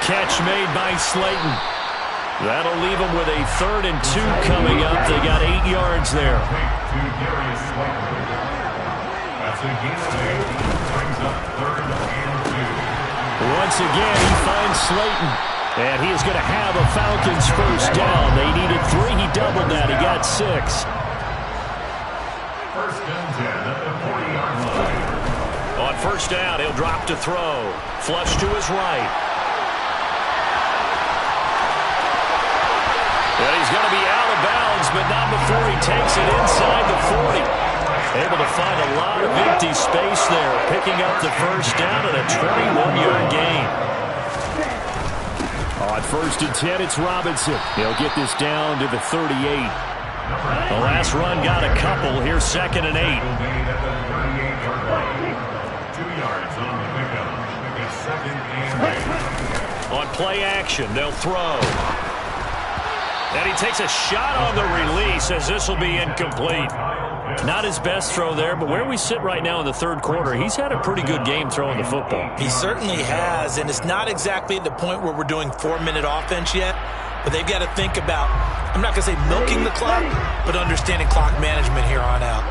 Catch made by Slayton. That'll leave them with a 3rd and 2 coming up. They got 8 yards there. Once again, he finds Slayton. And he is going to have a Falcons first down. They needed 3. He doubled that. He got 6. 1st and 10 at the 40-yard line. On first down, he'll drop to throw. Flush to his right. And he's going to be out of bounds, but not before he takes it inside the 40. Able to find a lot of empty space there, picking up the first down and a 21-yard gain. On 1st and 10, it's Robinson. He'll get this down to the 38. The last run got a couple. Here's 2nd and 8. 2 yards on the pickup. It's 2nd and 8. On play action, they'll throw. And he takes a shot on the release as this will be incomplete. Not his best throw there, but where we sit right now in the 3rd quarter, he's had a pretty good game throwing the football. He certainly has, and it's not exactly at the point where we're doing 4-minute offense yet, but they've got to think about, I'm not going to say milking the clock, but understanding clock management here on out.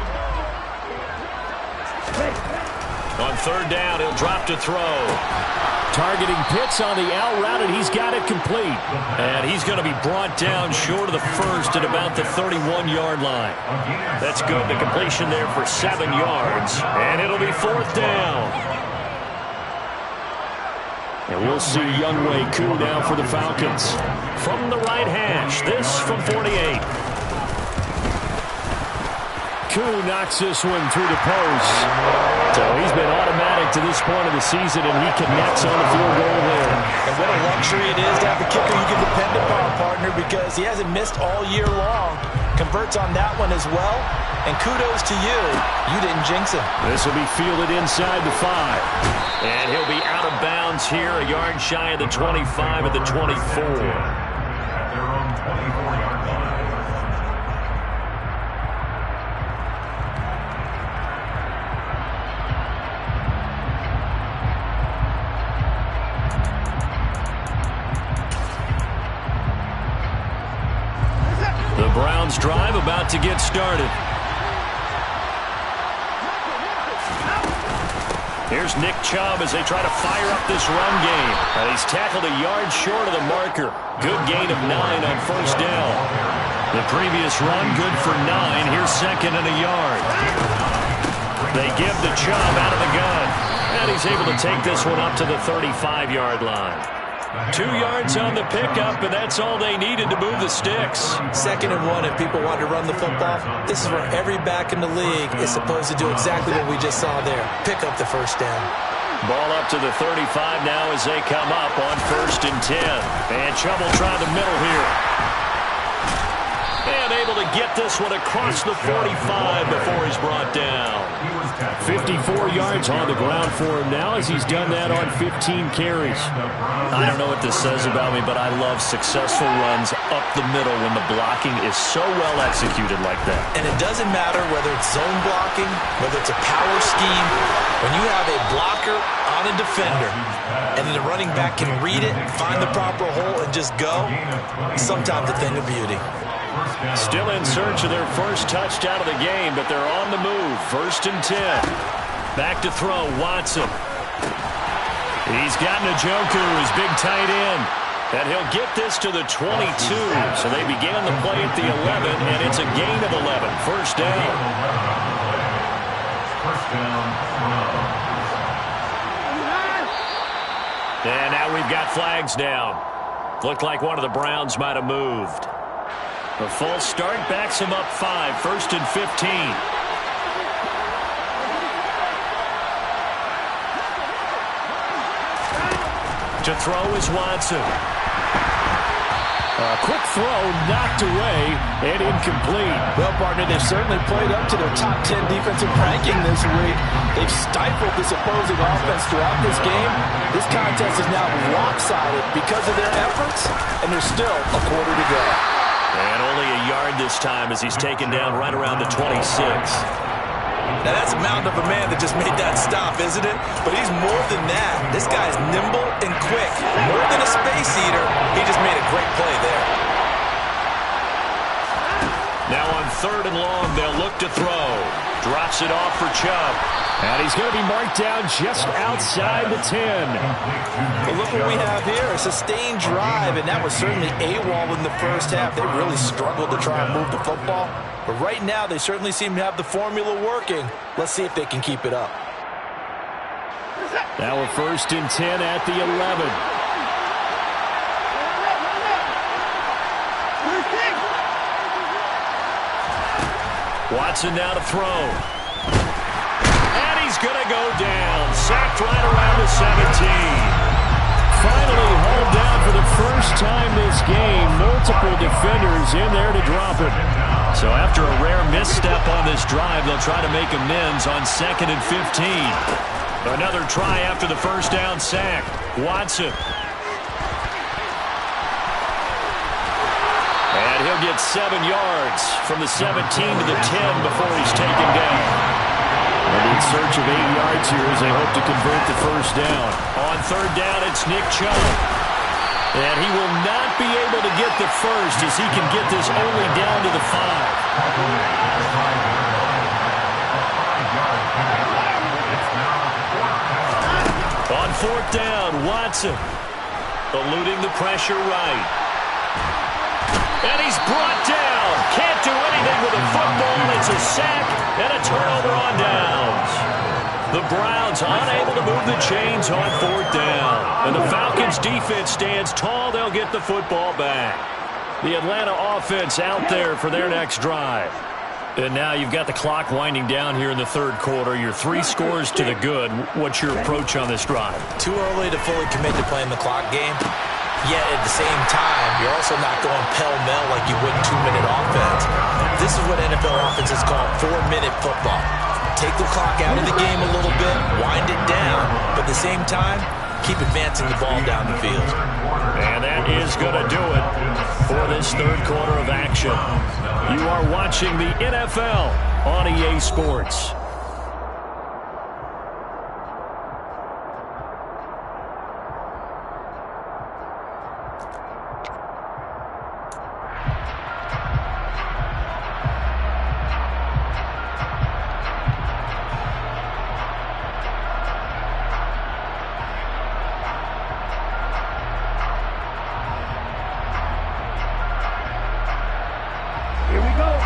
On 3rd down, he'll drop to throw. Targeting Pitts on the out route, and he's got it complete. And he's going to be brought down short of the first at about the 31-yard line. That's good. The completion there for 7 yards. And it'll be 4th down. And we'll see Younghoe Koo now for the Falcons. From the right hash, this from 48. Koo knocks this one through the post. So he's been automatic to this point of the season, and he connects on the field goal there. And what a luxury it is to have a kicker you can depend upon, partner, because he hasn't missed all year long. Converts on that one as well. And kudos to you. You didn't jinx him. This will be fielded inside the 5. And he'll be out of bounds here, a yard shy of the 25 at the 24. At their own 24-yard line. The Browns drive about to get started. Here's Nick Chubb as they try to fire up this run game. And he's tackled a yard short of the marker. Good gain of 9 on first down. The previous run good for 9. Here's 2nd and a yard. They give the Chubb out of the gun. And he's able to take this one up to the 35-yard line. 2 yards on the pickup, and that's all they needed to move the sticks. 2nd and 1 if people want to run the football. This is where every back in the league is supposed to do exactly what we just saw there. Pick up the first down. Ball up to the 35 now as they come up on 1st and 10. And Chubb will try the middle here. And able to get this one across the 45 before he's brought down. 54 yards on the ground for him now as he's done that on 15 carries. I don't know what this says about me, but I love successful runs up the middle when the blocking is so well executed like that. And it doesn't matter whether it's zone blocking, whether it's a power scheme. When you have a blocker on a defender and then the running back can read it, find the proper hole, and just go, sometimes a thing of beauty. Still in search of their first touchdown of the game, but they're on the move. 1st and 10. Back to throw, Watson. He's got Njoku, his big tight end. And he'll get this to the 22. So they began the play at the 11, and it's a gain of 11. First down. And now we've got flags down. Looked like one of the Browns might have moved. A false start backs him up 5. 1st and 15. To throw is Watson. A quick throw knocked away and incomplete. Well, partner, they've certainly played up to their top 10 defensive ranking this week. They've stifled this opposing offense throughout this game. This contest is now lopsided because of their efforts, and there's still a quarter to go. And only a yard this time as he's taken down right around the 26. Now, that's a mountain of a man that just made that stop, isn't it? But he's more than that. This guy's nimble and quick. More than a space eater, he just made a great play there. Now on 3rd and long, they'll look to throw. Drops it off for Chubb. And he's going to be marked down just outside the 10. Well, look what we have here, a sustained drive, and that was certainly AWOL in the first half. They really struggled to try and move the football. But right now, they certainly seem to have the formula working. Let's see if they can keep it up. Now a 1st and 10 at the 11. Watson now to throw. And he's going to go down. Sacked right around the 17. Finally hauled down for the first time this game. Multiple defenders in there to drop it. So after a rare misstep on this drive, they'll try to make amends on 2nd and 15. Another try after the first down sack. Watson. And he'll get 7 yards from the 17 to the 10 before he's taken down. And in search of 8 yards here as they hope to convert the first down. On 3rd down, it's Nick Chubb. And he will not be able to get the first as he can get this only down to the 5. On 4th down, Watson eluding the pressure right. And he's brought down. Can't do anything with the football. It's a sack and a turnover on downs. The Browns unable to move the chains on 4th down. And the Falcons defense stands tall. They'll get the football back. The Atlanta offense out there for their next drive. And now you've got the clock winding down here in the 3rd quarter. You're 3 scores to the good. What's your approach on this drive? Too early to fully commit to playing the clock game. Yet at the same time, you're also not going pell-mell like you would in 2-minute offense. This is what NFL offenses call 4-minute football. Take the clock out of the game a little bit, wind it down, but at the same time, keep advancing the ball down the field. And that is going to do it for this 3rd quarter of action. You are watching the NFL on EA Sports.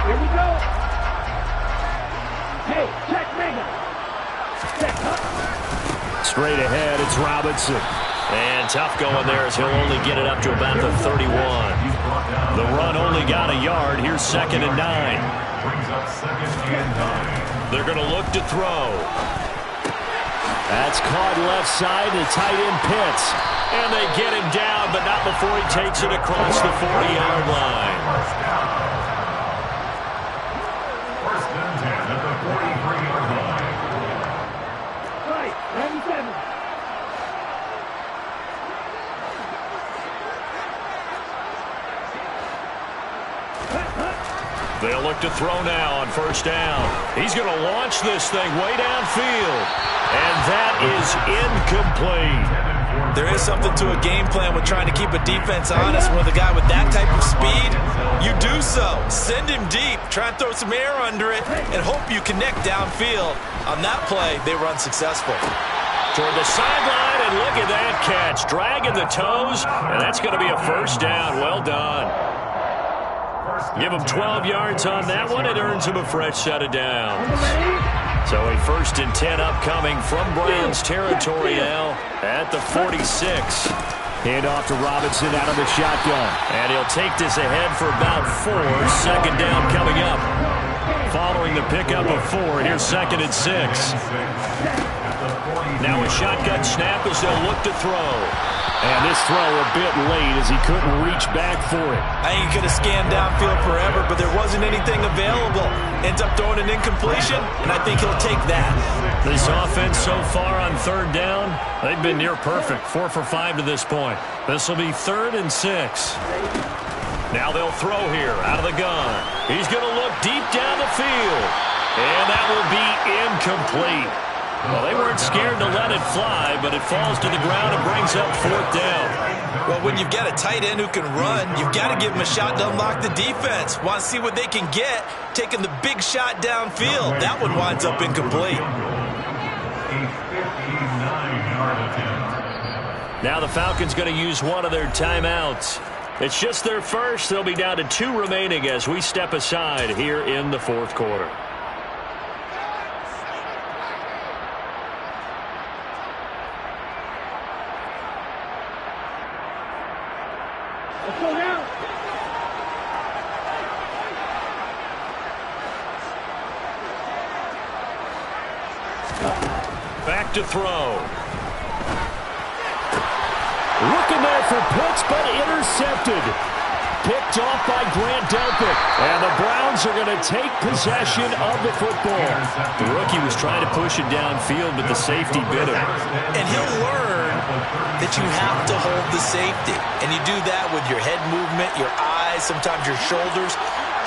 Here we go. Hey, check Mega. Straight ahead, it's Robinson. And tough going there as he'll only get it up to about the 31. The run only got a yard. Here's 2nd and 9. They're going to look to throw. That's caught left side. The tight end Pitts. And they get him down, but not before he takes it across the 40-yard line. First and 10 at the 43-yard line. Right, 97. They'll look to throw now on first down. He's going to launch this thing way downfield. And that is incomplete. There is something to a game plan with trying to keep a defense honest. With a guy with that type of speed, you do so. Send him deep. Try and throw some air under it and hope you connect downfield. On that play, they were unsuccessful. Toward the sideline, and look at that catch. Dragging the toes, and that's going to be a first down. Well done. Give him 12 yards on that one. It earns him a fresh set of downs. So a 1st and 10 upcoming from Browns territory now at the 46. Hand off to Robinson out of the shotgun. And he'll take this ahead for about 4. 2nd down coming up. Following the pickup of 4, here's 2nd and 6. Now a shotgun snap as they'll look to throw. And this throw a bit late as he couldn't reach back for it. I think he could have scanned downfield forever, but there wasn't anything available. Ends up throwing an incompletion, and I think he'll take that. This offense so far on third down, they've been near perfect. 4 for 5 to this point. This will be 3rd and 6. Now they'll throw here out of the gun. He's going to look deep down the field. And that will be incomplete. Well, they weren't scared to let it fly, but it falls to the ground and brings up 4th down. Well, when you've got a tight end who can run, you've got to give him a shot to unlock the defense. Want to see what they can get, taking the big shot downfield. That one winds up incomplete. Now the Falcons going to use one of their timeouts. It's just their first. They'll be down to 2 remaining as we step aside here in the 4th quarter. Let's go now. Back to throw. Looking there for Pitts, but intercepted. Picked off by Grant Delpit. And the Browns are going to take possession of the football. The rookie was trying to push it downfield, but the safety bit him. And he'll learn that you have to hold the safety. And you do that with your head movement, your eyes, sometimes your shoulders.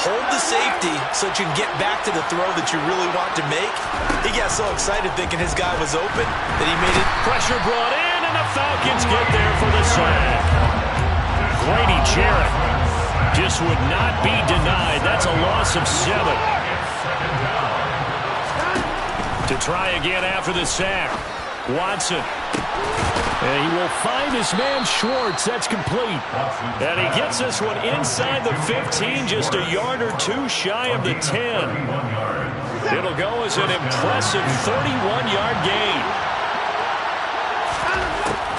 Hold the safety so that you can get back to the throw that you really want to make. He got so excited thinking his guy was open that he made it. Pressure brought in, and the Falcons get there for the sack. Grady Jarrett just would not be denied. That's a loss of 7. To try again after the sack. Watson. And he will find his man Schwartz. That's complete. And he gets this one inside the 15, just a yard or 2 shy of the 10. It'll go as an impressive 31-yard gain.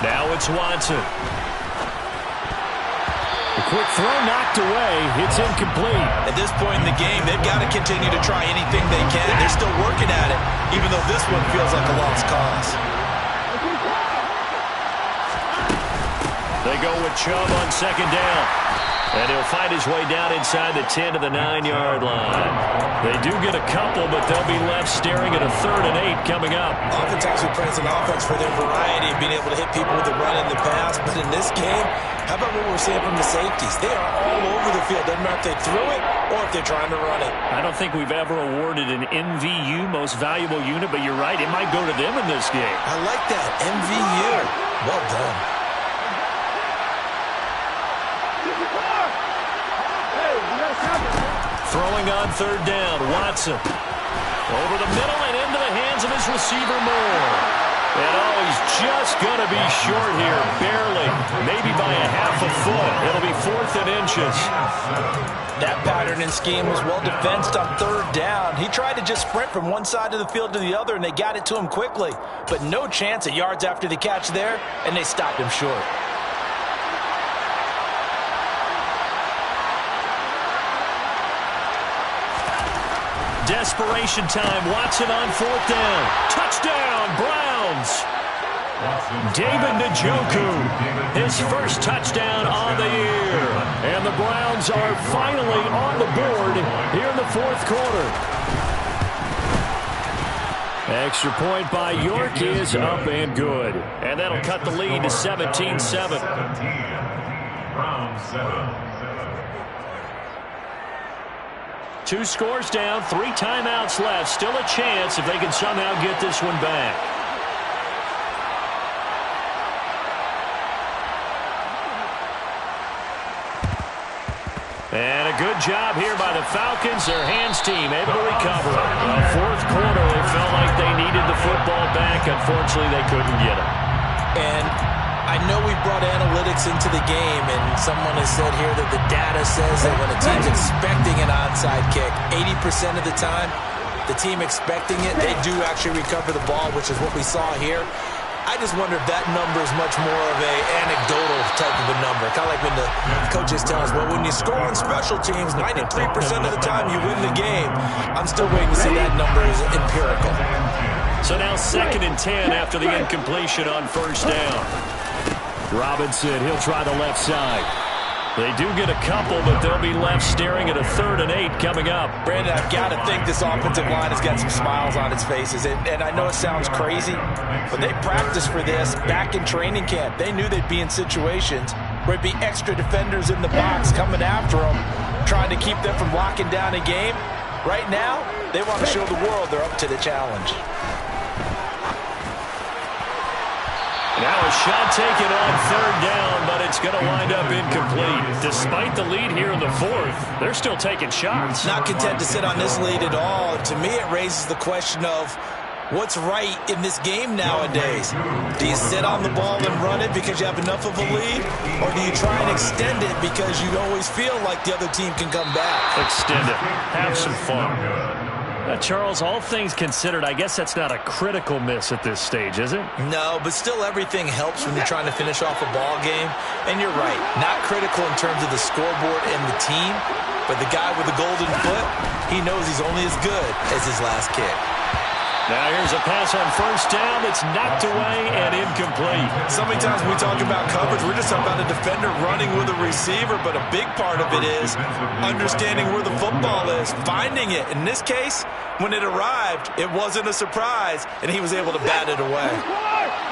Now it's Watson. The quick throw knocked away. It's incomplete. At this point in the game, they've got to continue to try anything they can. They're still working at it, even though this one feels like a lost cause. They go with Chubb on 2nd down. And he'll fight his way down inside the 10 to the 9-yard line. They do get a couple, but they'll be left staring at a 3rd and 8 coming up. Oftentimes we praise an offense for their variety of being able to hit people with the run in the pass. But in this game, how about what we're seeing from the safeties? They are all over the field. Doesn't matter if they threw it or if they're trying to run it. I don't think we've ever awarded an MVU, most valuable unit, but you're right. It might go to them in this game. I like that. MVU. Well done. Throwing on 3rd down, Watson. Over the middle and into the hands of his receiver, Moore. And he's just going to be short here, barely. Maybe by a half a foot. It'll be 4th and inches. That pattern and scheme was well defensed on 3rd down. He tried to just sprint from one side of the field to the other, and they got it to him quickly. But no chance at yards after the catch there, and they stopped him short. Desperation time. Watson on 4th down. Touchdown, Browns. David Njoku, his first touchdown on the year. And the Browns are finally on the board here in the 4th quarter. Extra point by York is up and good. And that'll cut the lead to 17-7. Browns 7. 2 scores down, 3 timeouts left. Still a chance if they can somehow get this one back. And a good job here by the Falcons. Their hands team able to recover. 4th quarter, they felt like they needed the football back. Unfortunately, they couldn't get it. And I know we brought analytics into the game, and someone has said here that the data says that when a team's expecting an onside kick, 80% of the time, the team expecting it, they do actually recover the ball, which is what we saw here. I just wonder if that number is much more of a anecdotal type of a number. Kind of like when the coaches tell us, well, when you score on special teams, 93% of the time you win the game. I'm still waiting to see that number is empirical. So now 2nd and 10 after the incompletion on first down. Robinson, he'll try the left side. They do get a couple, but they'll be left staring at a 3rd and 8 coming up. Brandon, I've got to think this offensive line has got some smiles on its faces. And I know it sounds crazy, but they practiced for this back in training camp. They knew they'd be in situations where it'd be extra defenders in the box coming after them, trying to keep them from locking down a game. Right now, they want to show the world they're up to the challenge. Now a shot taken on 3rd down, but it's going to wind up incomplete. Despite the lead here in the 4th, they're still taking shots. Not content to sit on this lead at all. To me, it raises the question of what's right in this game nowadays. Do you sit on the ball and run it because you have enough of a lead? Or do you try and extend it because you always feel like the other team can come back? Extend it. Have some fun. Charles, all things considered, I guess that's not a critical miss at this stage, is it? No, but still everything helps when you're trying to finish off a ball game. And you're right, not critical in terms of the scoreboard and the team, but the guy with the golden foot, he knows he's only as good as his last kick. Now here's a pass on first down that's knocked away and incomplete. So many times when we talk about coverage, we're just talking about a defender running with a receiver, but a big part of it is understanding where the football is, finding it. In this case, when it arrived, it wasn't a surprise, and he was able to bat it away.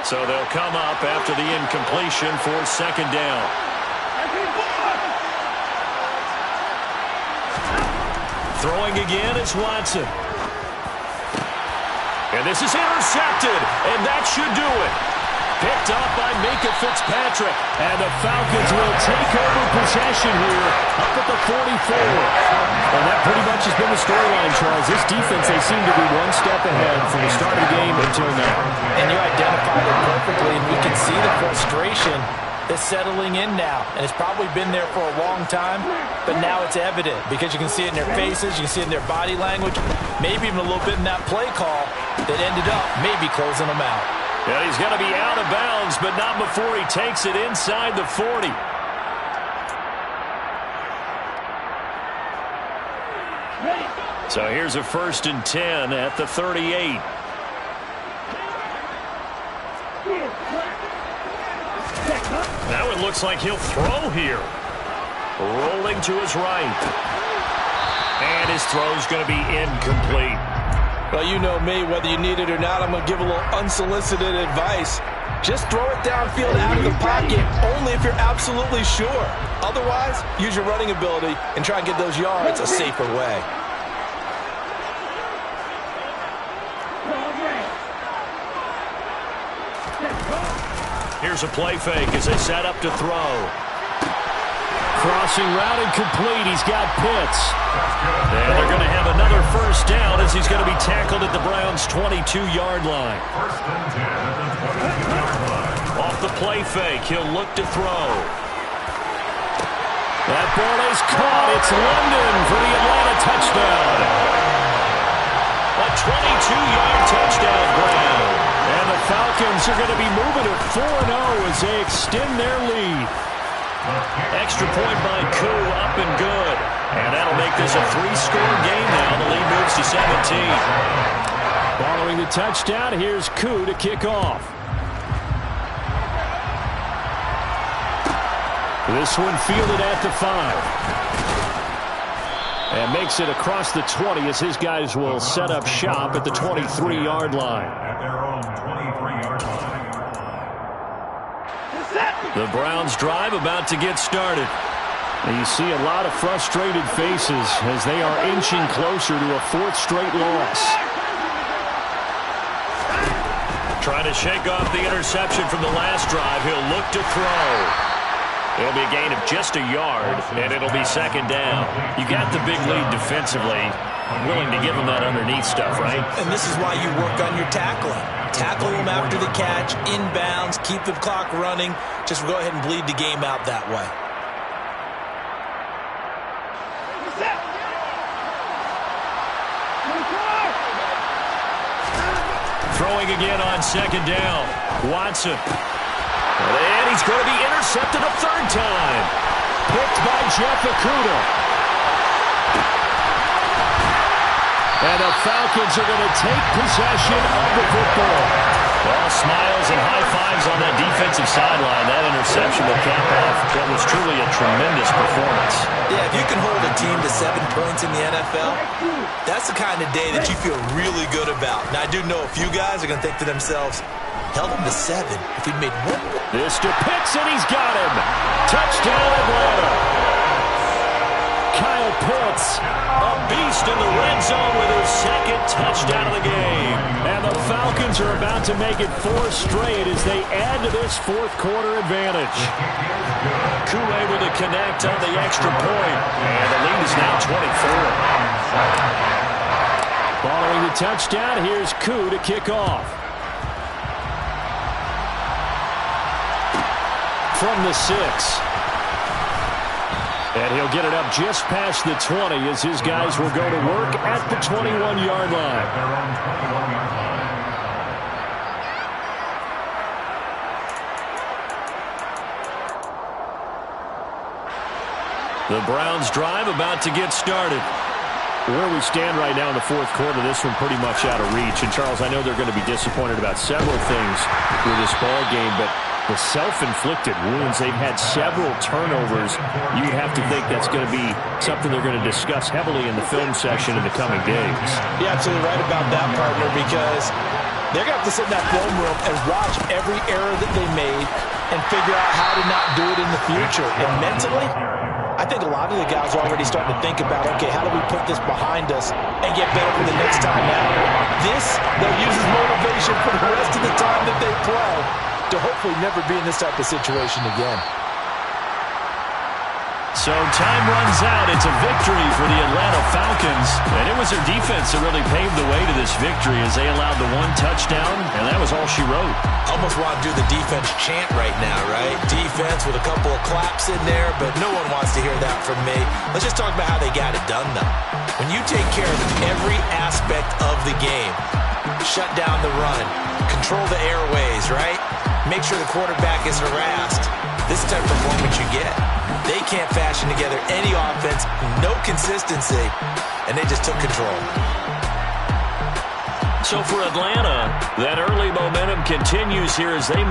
So they'll come up after the incompletion for 2nd down. Throwing again is Watson. And this is intercepted, and that should do it. Picked up by Minkah Fitzpatrick. And the Falcons will take over possession here up at the 44. Well, that pretty much has been the storyline, Charles. This defense, they seem to be one step ahead from the start of the game until now. And you identified it perfectly, and we can see the frustration that's settling in now. And it's probably been there for a long time, but now it's evident because you can see it in their faces, you can see it in their body language, maybe even a little bit in that play call that ended up maybe closing them out. Yeah, he's going to be out of bounds, but not before he takes it inside the 40. So here's a 1st and 10 at the 38. Now it looks like he'll throw here. Rolling to his right. And his throw's going to be incomplete. Well, you know me, whether you need it or not, I'm going to give a little unsolicited advice. Just throw it downfield out of the pocket, only if you're absolutely sure. Otherwise, use your running ability and try and get those yards a safer way. Here's a play fake as they set up to throw. Crossing route incomplete. He's got Pitts. And they're going to have another 1st down as he's going to be tackled at the Browns' 22-yard line. 1st and 10 at the 22-yard line. Off the play fake, he'll look to throw. That ball is caught. It's London for the Atlanta touchdown. A 22-yard touchdown grab. And the Falcons are going to be moving to 4-0 as they extend their lead. Extra point by Koo, up and good. And that'll make this a 3-score game now. The lead moves to 17. Following the touchdown, here's Koo to kick off. This one fielded at the 5. And makes it across the 20 as his guys will set up shop at the 23-yard line. At their own 23-yard line. The Browns drive about to get started. And you see a lot of frustrated faces as they are inching closer to a 4th straight loss. Trying to shake off the interception from the last drive. He'll look to throw. It'll be a gain of just a yard, and it'll be 2nd down. You got the big lead defensively. Willing to give them that underneath stuff, right? And this is why you work on your tackling. Tackle them after the catch, inbounds, keep the clock running. Just go ahead and bleed the game out that way. Throwing again on 2nd down. Watson. And he's going to be intercepted a 3rd time. Picked by Jeff Okudah. And the Falcons are going to take possession of the football. Well, smiles and high fives on that defensive sideline. That interception will cap off what was truly a tremendous performance. Yeah, if you can hold a team to 7 points in the NFL, that's the kind of day that you feel really good about. Now, I do know a few guys are going to think to themselves, held them to 7 if we'd made 1 more. This to Pitts, and he's got him. Touchdown, Atlanta. Kyle Pitts, a beast in the red zone with his 2nd touchdown of the game. And the Falcons are about to make it 4 straight as they add to this 4th quarter advantage. Koo able to connect on the extra point. And the lead is now 24. Following the touchdown, here's Koo to kick off. From the 6. And he'll get it up just past the 20 as his guys will go to work at the 21-yard line. The Browns drive about to get started. Where we stand right now in the 4th quarter, this one pretty much out of reach. And, Charles, I know they're going to be disappointed about several things with this ball game, but the self-inflicted wounds, they've had several turnovers. You would have to think that's going to be something they're going to discuss heavily in the film session in the coming days. You're absolutely right about that, partner, because they're going to have to sit in that film room and watch every error that they made and figure out how to not do it in the future. And mentally, I think a lot of the guys are already starting to think about, okay, how do we put this behind us and get better for the next time now? This, they'll use as motivation for the rest of the time that they play to hopefully never be in this type of situation again. So time runs out. It's a victory for the Atlanta Falcons. And it was their defense that really paved the way to this victory as they allowed the 1 touchdown, and that was all she wrote. Almost want to do the defense chant right now, right? Defense with a couple of claps in there, but no one wants to hear that from me. Let's just talk about how they got it done, though. When you take care of every aspect of the game, shut down the run, control the airways, right? Make sure the quarterback is harassed. This is the type of performance you get. They can't fashion together any offense, no consistency, and they just took control. So for Atlanta, that early momentum continues here as they